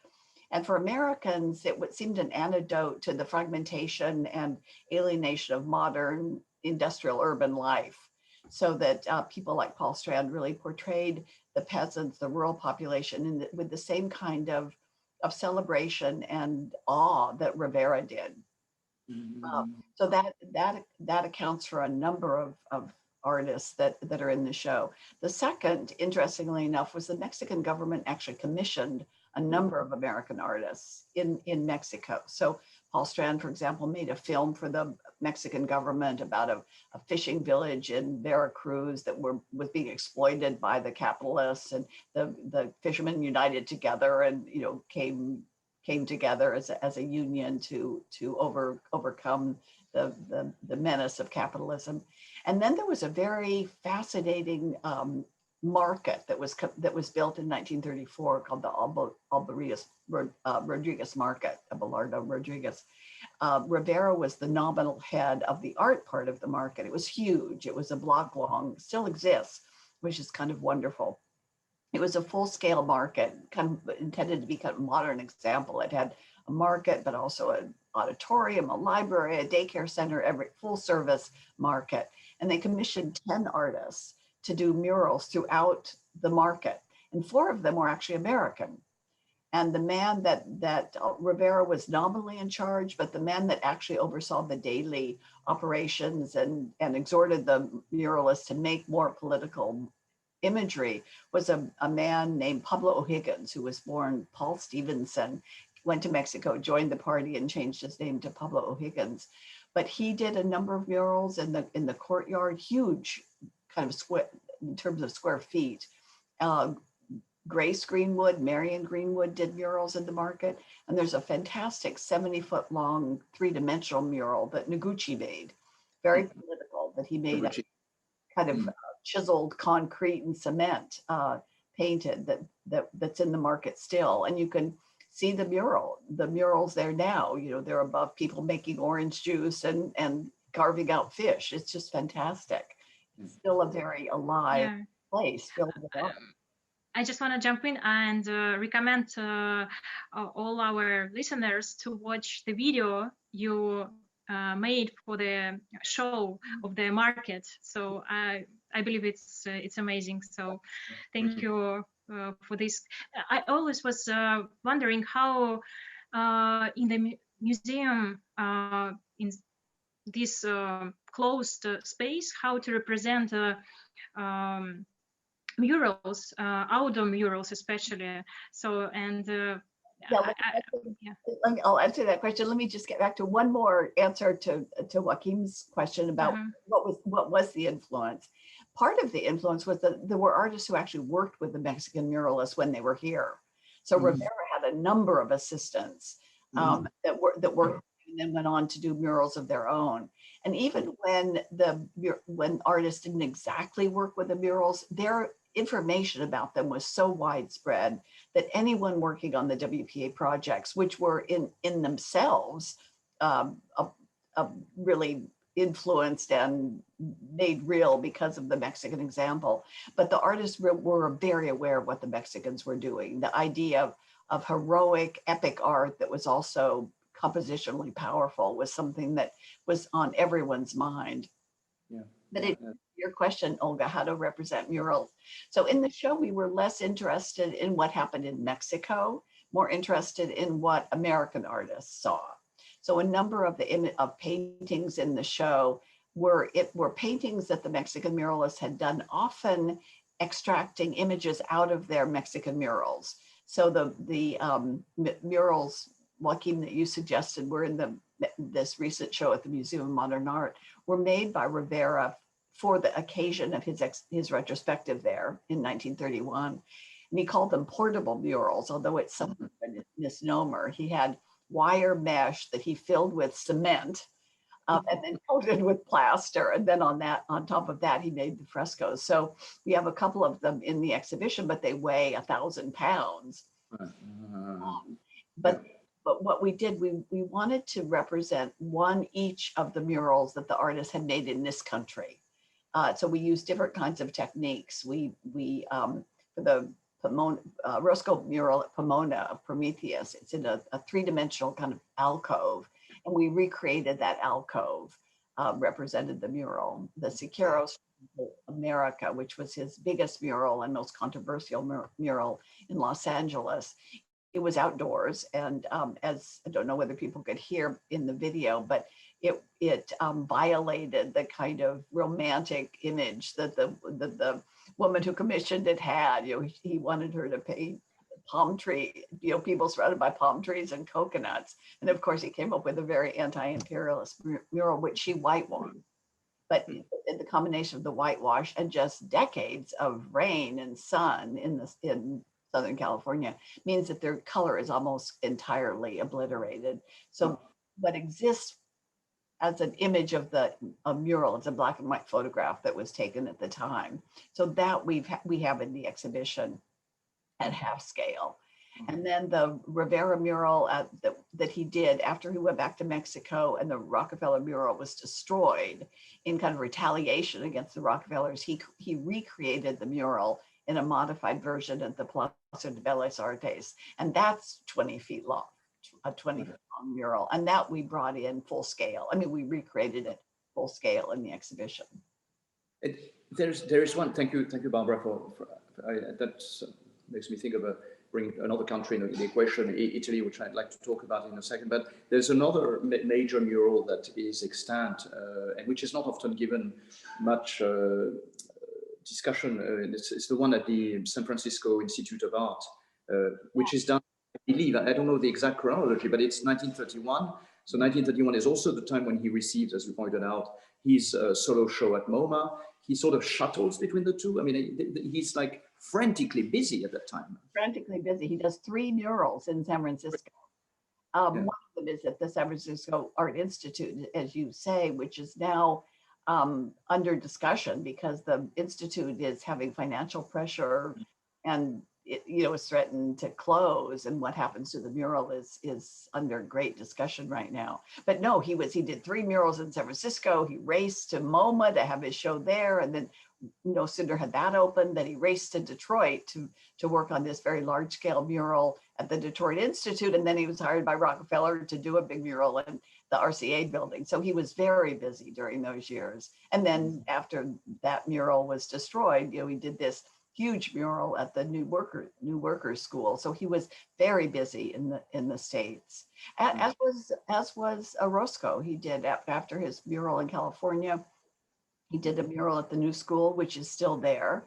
And for Americans, it seemed an antidote to the fragmentation and alienation of modern industrial urban life. So that people like Paul Strand really portrayed the peasants, the rural population, with the same kind of celebration and awe that Rivera did. So that accounts for a number of artists that are in the show. The second, interestingly enough, was the Mexican government actually commissioned a number of American artists in Mexico. So Paul Strand, for example, made a film for the Mexican government about a fishing village in Veracruz that was being exploited by the capitalists, and the fishermen united together and came together as a union to overcome the menace of capitalism. And then there was a very fascinating market that was built in 1934 called the Rodriguez Market, Abelardo Rodriguez. Rivera was the nominal head of the art part of the market. It was huge. It was a block long, still exists, which is kind of wonderful. It was a full-scale market, kind of intended to be kind of a modern example. It had a market, but also an auditorium, a library, a daycare center, every full-service market. And they commissioned 10 artists to do murals throughout the market. And 4 of them were actually American. And the man that Rivera was nominally in charge, but the man that actually oversaw the daily operations and exhorted the muralists to make more political imagery was a man named Pablo O'Higgins, who was born Paul Stevenson, went to Mexico, joined the party and changed his name to Pablo O'Higgins. But he did a number of murals in the courtyard, huge kind of square in terms of square feet. Grace Greenwood, Marion Greenwood did murals in the market. And there's a fantastic 70-foot long 3-dimensional mural that Noguchi made, very political, that he made kind of chiseled concrete and cement painted that's in the market still. And you can see the murals there now. They're above people making orange juice and carving out fish. It's just fantastic. It's still a very alive place filled with art. I just want to jump in and recommend all our listeners to watch the video you made for the show of the market. So I believe it's amazing. So thank you for this. I always was wondering how in the museum, in this closed space, how to represent um, murals, outdoor murals especially. So, and Yeah, yeah. I'll answer that question. Let me just get back to one more answer to Joachim's question about what was the influence. Part of the influence was that there were artists who actually worked with the Mexican muralists when they were here. So Rivera had a number of assistants that worked and then went on to do murals of their own. And even when artists didn't exactly work with the murals, their information about them was so widespread that anyone working on the WPA projects, which were in themselves really influenced and made real because of the Mexican example, but the artists were very aware of what the Mexicans were doing. The idea of heroic, epic art that was also compositionally powerful was something that was on everyone's mind. Yeah. But your question, Olga, how to represent murals. So in the show, we were less interested in what happened in Mexico, more interested in what American artists saw. So a number of the paintings in the show were paintings that the Mexican muralists had done, often extracting images out of their Mexican murals. So the murals, Joachim, that you suggested were in this recent show at the Museum of Modern Art, were made by Rivera for the occasion of his retrospective there in 1931. And he called them portable murals, although it's something of a misnomer. He had wire mesh that he filled with cement and then coated with plaster. And then on top of that, he made the frescoes. So we have a couple of them in the exhibition, but they weigh 1,000 pounds. But what we did, we wanted to represent one each of the murals that the artist had made in this country. So we used different kinds of techniques. We for the Roscoe mural at Pomona of Prometheus, it's in a three-dimensional kind of alcove, and we recreated that alcove, represented the mural. The Siqueiros America, which was his biggest mural and most controversial mural in Los Angeles. It was outdoors, and as I don't know whether people could hear in the video, but it violated the kind of romantic image that the woman who commissioned it had. He wanted her to paint palm tree, people surrounded by palm trees and coconuts, and of course he came up with a very anti-imperialist mural, which she whitewashed. But the combination of the whitewash and just decades of rain and sun in Southern California means that their color is almost entirely obliterated. So what exists as an image of a mural, it's a black and white photograph that was taken at the time. So that we have in the exhibition at half scale. And then the Rivera mural that he did after he went back to Mexico, and the Rockefeller mural was destroyed in kind of retaliation against the Rockefellers, he recreated the mural in a modified version at the Plaza de Bellas Artes. And that's 20 feet long, a 20 foot long mural. And that we brought in full scale. I mean, we recreated it full scale in the exhibition. There is one, thank you, Barbara, that makes me think of bring another country in the equation, Italy, which I'd like to talk about in a second. But there's another major mural that is extant and which is not often given much discussion. It's the one at the San Francisco Institute of Art, which is done, I believe, I don't know the exact chronology, but it's 1931. So 1931 is also the time when he receives, as you pointed out, his solo show at MoMA. He sort of shuttles between the two. I mean, he's like frantically busy at that time. Frantically busy. He does 3 murals in San Francisco. One of them is at the San Francisco Art Institute, as you say, which is now under discussion because the Institute is having financial pressure and it, is threatened to close, and what happens to the mural is under great discussion right now. But no, he did 3 murals in San Francisco. He raced to MoMA to have his show there, and then no sooner had that opened than he raced to Detroit to work on this very large scale mural at the Detroit Institute, and then he was hired by Rockefeller to do a big mural in the RCA building. So he was very busy during those years. And then after that mural was destroyed, he did this huge mural at the New Workers School. So he was very busy in the States, as was Roscoe. He did after his mural in California. He did a mural at the New School, which is still there.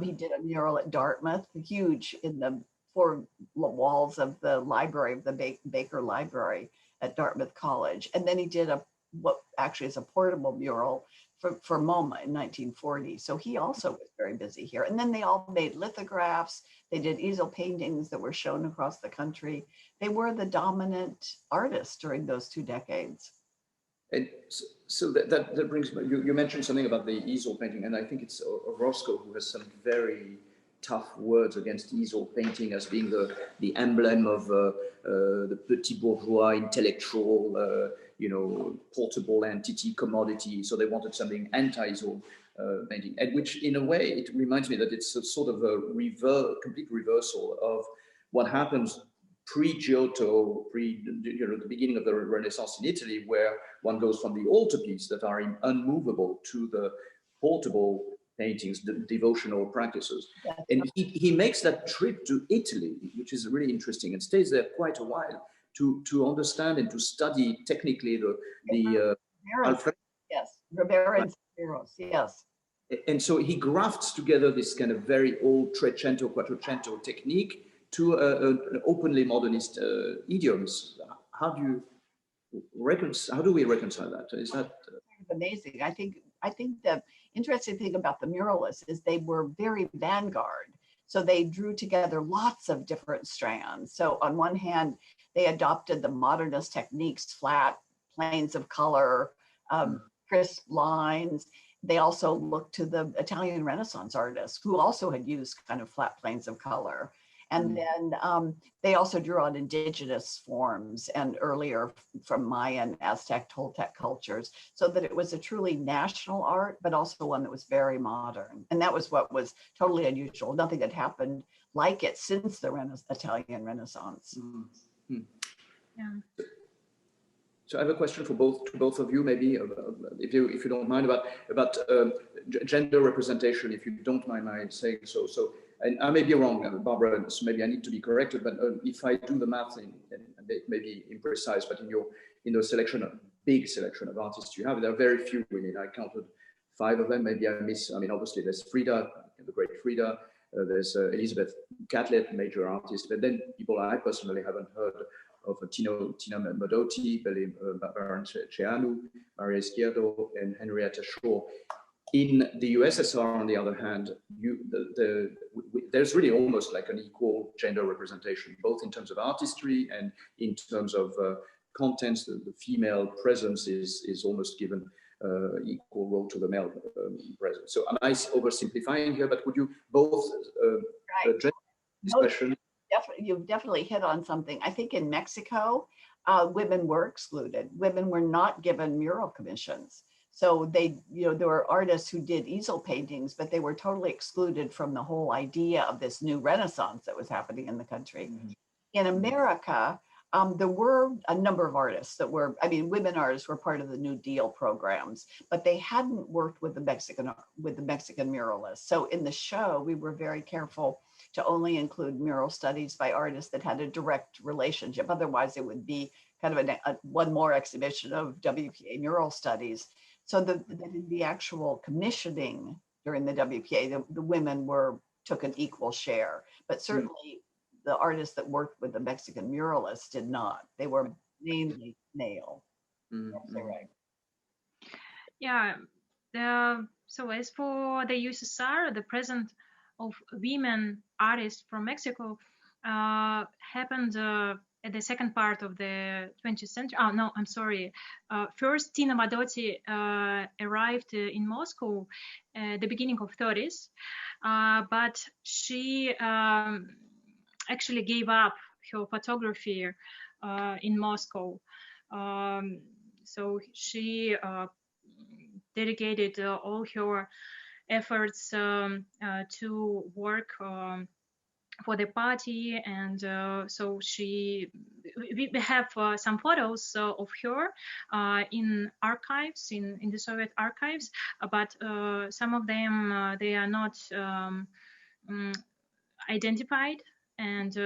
He did a mural at Dartmouth, huge in the four walls of the library, of the Baker Library at Dartmouth College. And then he did what actually is a portable mural for MoMA in 1940. So he also was very busy here. And then they all made lithographs. They did easel paintings that were shown across the country. They were the dominant artists during those 2 decades. And so that brings me, you mentioned something about the easel painting, and I think it's Roscoe who has some very tough words against easel painting as being the emblem of the petit bourgeois intellectual, portable entity commodity. So they wanted something anti-easel painting, and which in a way it reminds me that it's a sort of a complete reversal of what happens pre-Giotto, the beginning of the Renaissance in Italy, where one goes from the altarpiece that are unmovable to the portable paintings, the devotional practices. And he makes that trip to Italy, which is really interesting, and stays there quite a while to understand and to study technically the yes, Ribera and Spiros, yes. And so he grafts together this kind of very old Trecento, Quattrocento technique to an openly modernist idioms. How do we reconcile that? Is that amazing? I think the interesting thing about the muralists is they were very vanguard. So they drew together lots of different strands. So on one hand, they adopted the modernist techniques, flat planes of color, crisp lines. They also looked to the Italian Renaissance artists who also had used kind of flat planes of color. And then they also drew on indigenous forms and earlier from Mayan, Aztec, Toltec cultures, so that it was a truly national art, but also one that was very modern. And that was what was totally unusual. Nothing had happened like it since the Italian Renaissance. Yeah. So I have a question for both of you, maybe, if you don't mind, about gender representation, if you don't mind my saying so. And I may be wrong, Barbara, so maybe I need to be corrected, but if I do the math and maybe imprecise, but in the big selection of artists you have, there are very few women. I counted 5 of them, maybe I miss, obviously there's Frida, the great Frida, there's Elizabeth Catlett, major artist, but then people I personally haven't heard of Tina Modotti, Baron Ceanu, Maria Izquierdo, and Henrietta Shaw. In the USSR, on the other hand, there's really almost like an equal gender representation, both in terms of artistry and in terms of contents. The female presence is almost given equal role to the male presence. So am I oversimplifying here? But would you both address this question? You've definitely hit on something. I think in Mexico, women were excluded. Women were not given mural commissions. So there were artists who did easel paintings, but they were totally excluded from the whole idea of this new Renaissance that was happening in the country. In America, there were a number of artists that were, women artists were part of the New Deal programs, but they hadn't worked with the Mexican muralists. So in the show, we were very careful to only include mural studies by artists that had a direct relationship. Otherwise, it would be kind of one more exhibition of WPA mural studies. So the actual commissioning during the WPA, the women took an equal share, but certainly the artists that worked with the Mexican muralists did not. They were mainly male. That's right. Yeah. So as for the USSR, the presence of women artists from Mexico happened at the second part of the 20th century. Oh, no, I'm sorry. First, Tina Modotti arrived in Moscow at the beginning of 30s, but she actually gave up her photography in Moscow. So she dedicated all her efforts to work for the party, and so we have some photos of her in archives, in the Soviet archives, but some of them they are not identified, and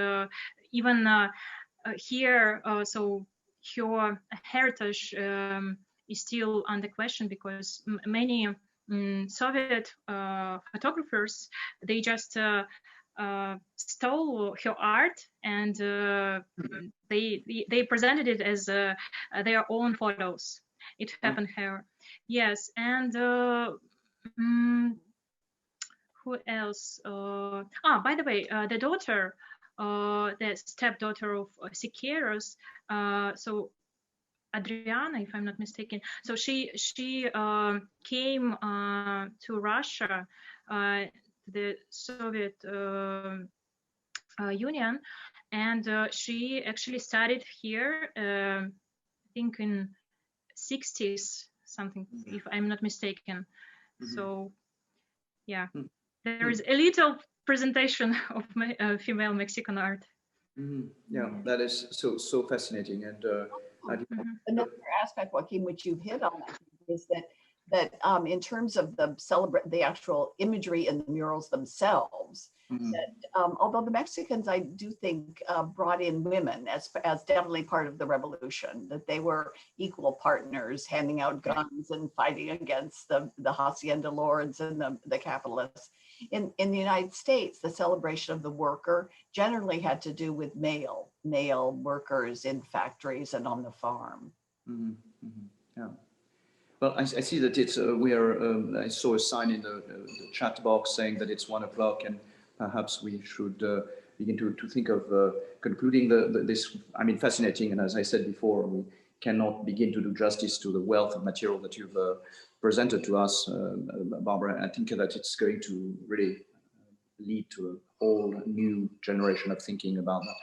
even here, so her heritage is still under question, because many Soviet photographers, they just stole her art, and they presented it as their own photos. It happened here, yes. And who else? By the way, the daughter, the stepdaughter of Siqueiros, so Adriana, if I'm not mistaken. So she came to Russia, the Soviet Union, and she actually studied here, I think in 60s something, if I'm not mistaken. So yeah, there is a little presentation of female Mexican art. Yeah, that is so fascinating. And another aspect, Joachim, which you hit on, I think, is that in terms of the actual imagery in the murals themselves, that although the Mexicans, I do think, brought in women as definitely part of the revolution, that they were equal partners, handing out guns and fighting against the hacienda lords and the capitalists. In the United States, the celebration of the worker generally had to do with male workers in factories and on the farm. Yeah. Well, I see that it's we are. I saw a sign in the chat box saying that it's 1 o'clock, and perhaps we should begin to think of concluding this. I mean, fascinating, and as I said before, we cannot begin to do justice to the wealth of material that you've presented to us, Barbara. I think that it's going to really lead to a whole new generation of thinking about that.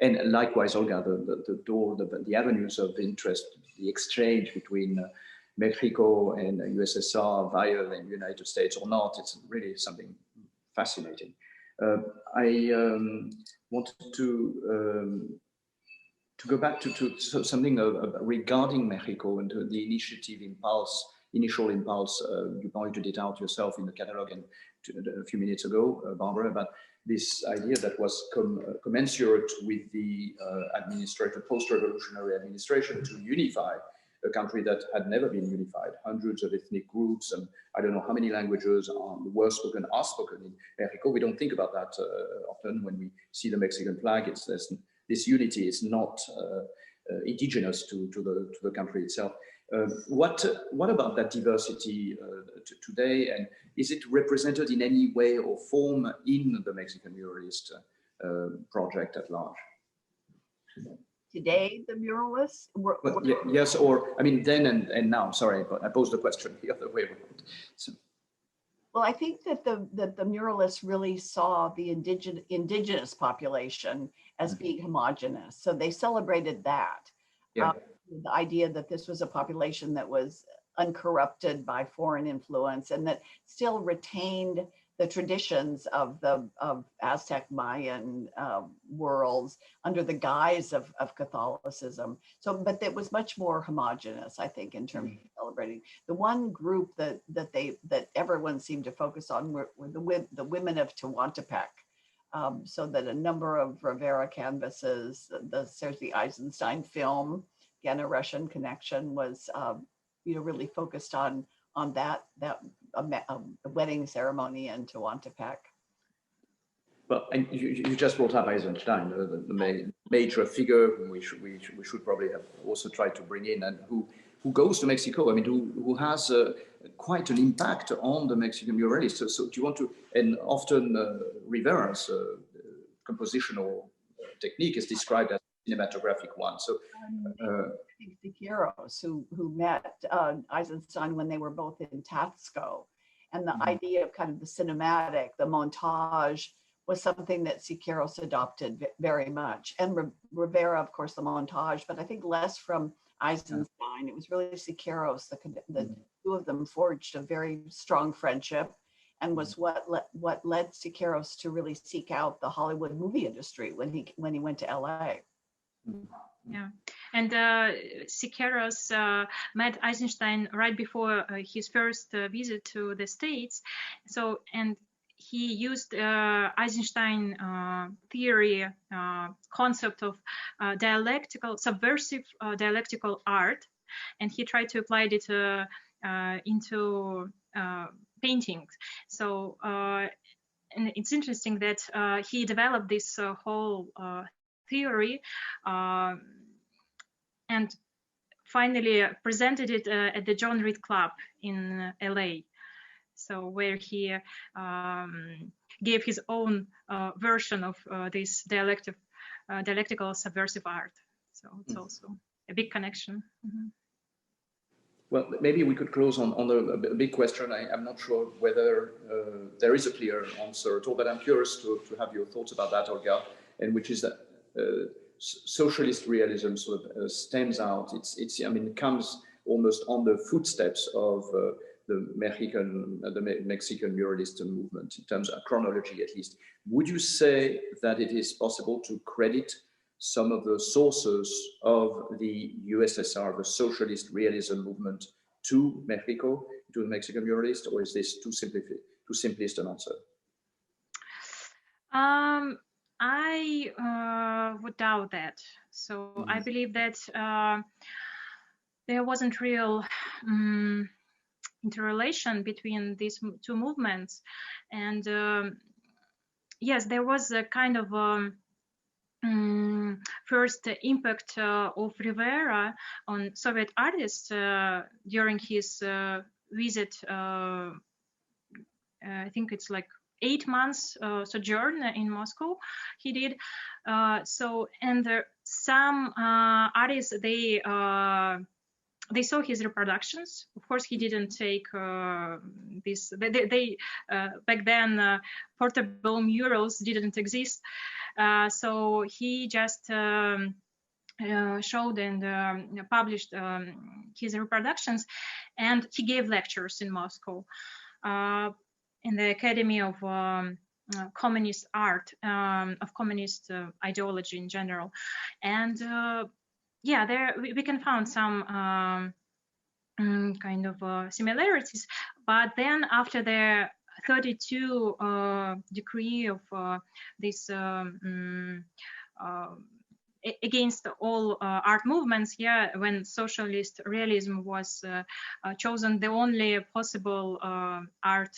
And likewise, Olga, the avenues of interest, the exchange between Mexico and USSR via the United States or not, it's really something fascinating. I wanted to go back to something regarding Mexico and the initial impulse. You pointed it out yourself in the catalog and a few minutes ago, Barbara, about this idea that was commensurate with the post-revolutionary administration to unify a country that had never been unified. Hundreds of ethnic groups and I don't know how many languages were spoken, are spoken in Mexico. We don't think about that often when we see the Mexican flag. This unity is not indigenous to the country itself. What about that diversity today, and is it represented in any way or form in the Mexican Muralist project at large? Today, the muralists? Yes, or I mean then and now. Sorry, but I posed the question the other way around. So. Well, I think that the muralists really saw the indigenous population as being homogenous, so they celebrated that. Yeah. The idea that this was a population that was uncorrupted by foreign influence and that still retained the traditions of Aztec Mayan worlds under the guise of Catholicism. So, but it was much more homogenous, I think, in terms of celebrating. The one group that everyone seemed to focus on were the women of Tehuantepec. So that a number of Rivera canvases, there's the Eisenstein film, again, a Russian connection, was really focused on that wedding ceremony in Tehuantepec. Well, and you just brought up Eisenstein, the major figure whom we should probably have also tried to bring in, and who goes to Mexico. I mean, who has quite an impact on the Mexican muralists. So do you want to? And often Rivera's compositional technique is described as cinematographic one. So Siqueiros, who met Eisenstein when they were both in Taxco, and the idea of kind of the cinematic, the montage, was something that Siqueiros adopted very much. And Rivera, of course, the montage, but I think less from Eisenstein. It was really Siqueiros. The two of them forged a very strong friendship, and was what led Siqueiros to really seek out the Hollywood movie industry when he went to LA. Yeah, and Siqueiros met Eisenstein right before his first visit to the States. So, and he used Eisenstein theory concept of subversive dialectical art, and he tried to apply it into paintings. So, and it's interesting that he developed this whole theory and finally presented it at the John Reed Club in LA. So where he gave his own version of this dialectical subversive art. So it's also a big connection. Well, maybe we could close on a big question. I'm not sure whether there is a clear answer at all, but I'm curious to have your thoughts about that, Olga, and which is that socialist realism sort of stands out. I mean, it comes almost on the footsteps of the Mexican muralist movement in terms of chronology, at least. Would you say that it is possible to credit some of the sources of the USSR, the socialist realism movement, to Mexico, to the Mexican muralist, or is this too simplist an answer? I would doubt that. So I believe that there wasn't real interrelation between these two movements, and yes, there was a kind of first impact of Rivera on Soviet artists during his visit. I think it's like 8 months sojourn in Moscow he did. So, and some artists, they saw his reproductions. Of course, he didn't take this. They back then portable murals didn't exist, so he just showed and published his reproductions, and he gave lectures in Moscow in the Academy of Communist Art, of Communist ideology in general, and. Yeah, there we can find some kind of similarities, but then after the 32 decree of this against all art movements, yeah, when socialist realism was chosen, the only possible art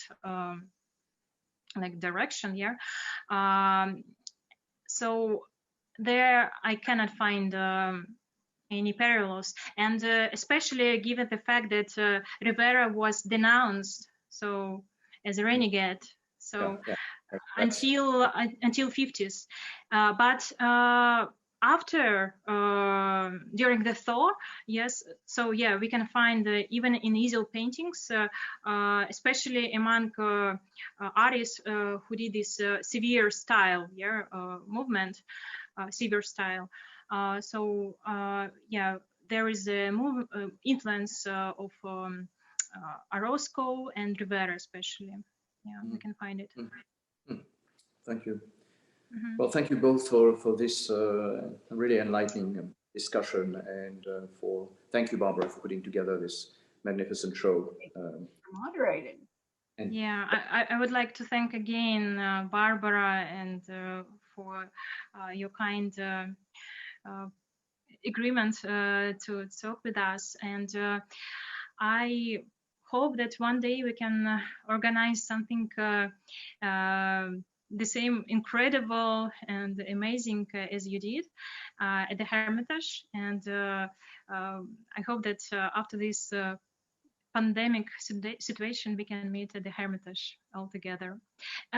like direction, yeah. So there I cannot find any parallels, and especially given the fact that Rivera was denounced so as a renegade, so until 50s, but after during the thaw, yes, so yeah, we can find even in easel paintings, especially among artists who did this severe style, yeah, movement, severe style. So yeah, there is a influence of Orozco and Rivera, especially. Yeah, we can find it. Thank you. Well, thank you both for this really enlightening discussion, and thank you, Barbara, for putting together this magnificent show. Moderating. And yeah, I would like to thank again Barbara and for your kind agreement to talk with us, and I hope that one day we can organize something the same incredible and amazing as you did at the Hermitage, and I hope that after this pandemic situation we can meet at the Hermitage all together.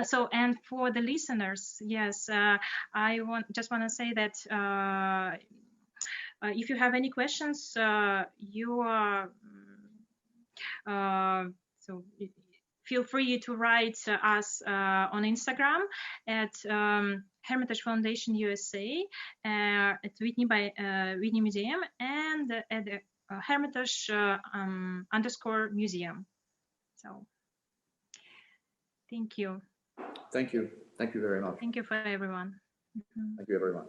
So, and for the listeners, yes, I just want to say that if you have any questions, you are so feel free to write us on Instagram at Hermitage Foundation USA, at Whitney Museum, and at the Hermitage _museum. So thank you. thank you very much. Thank you for everyone. Thank you, everyone.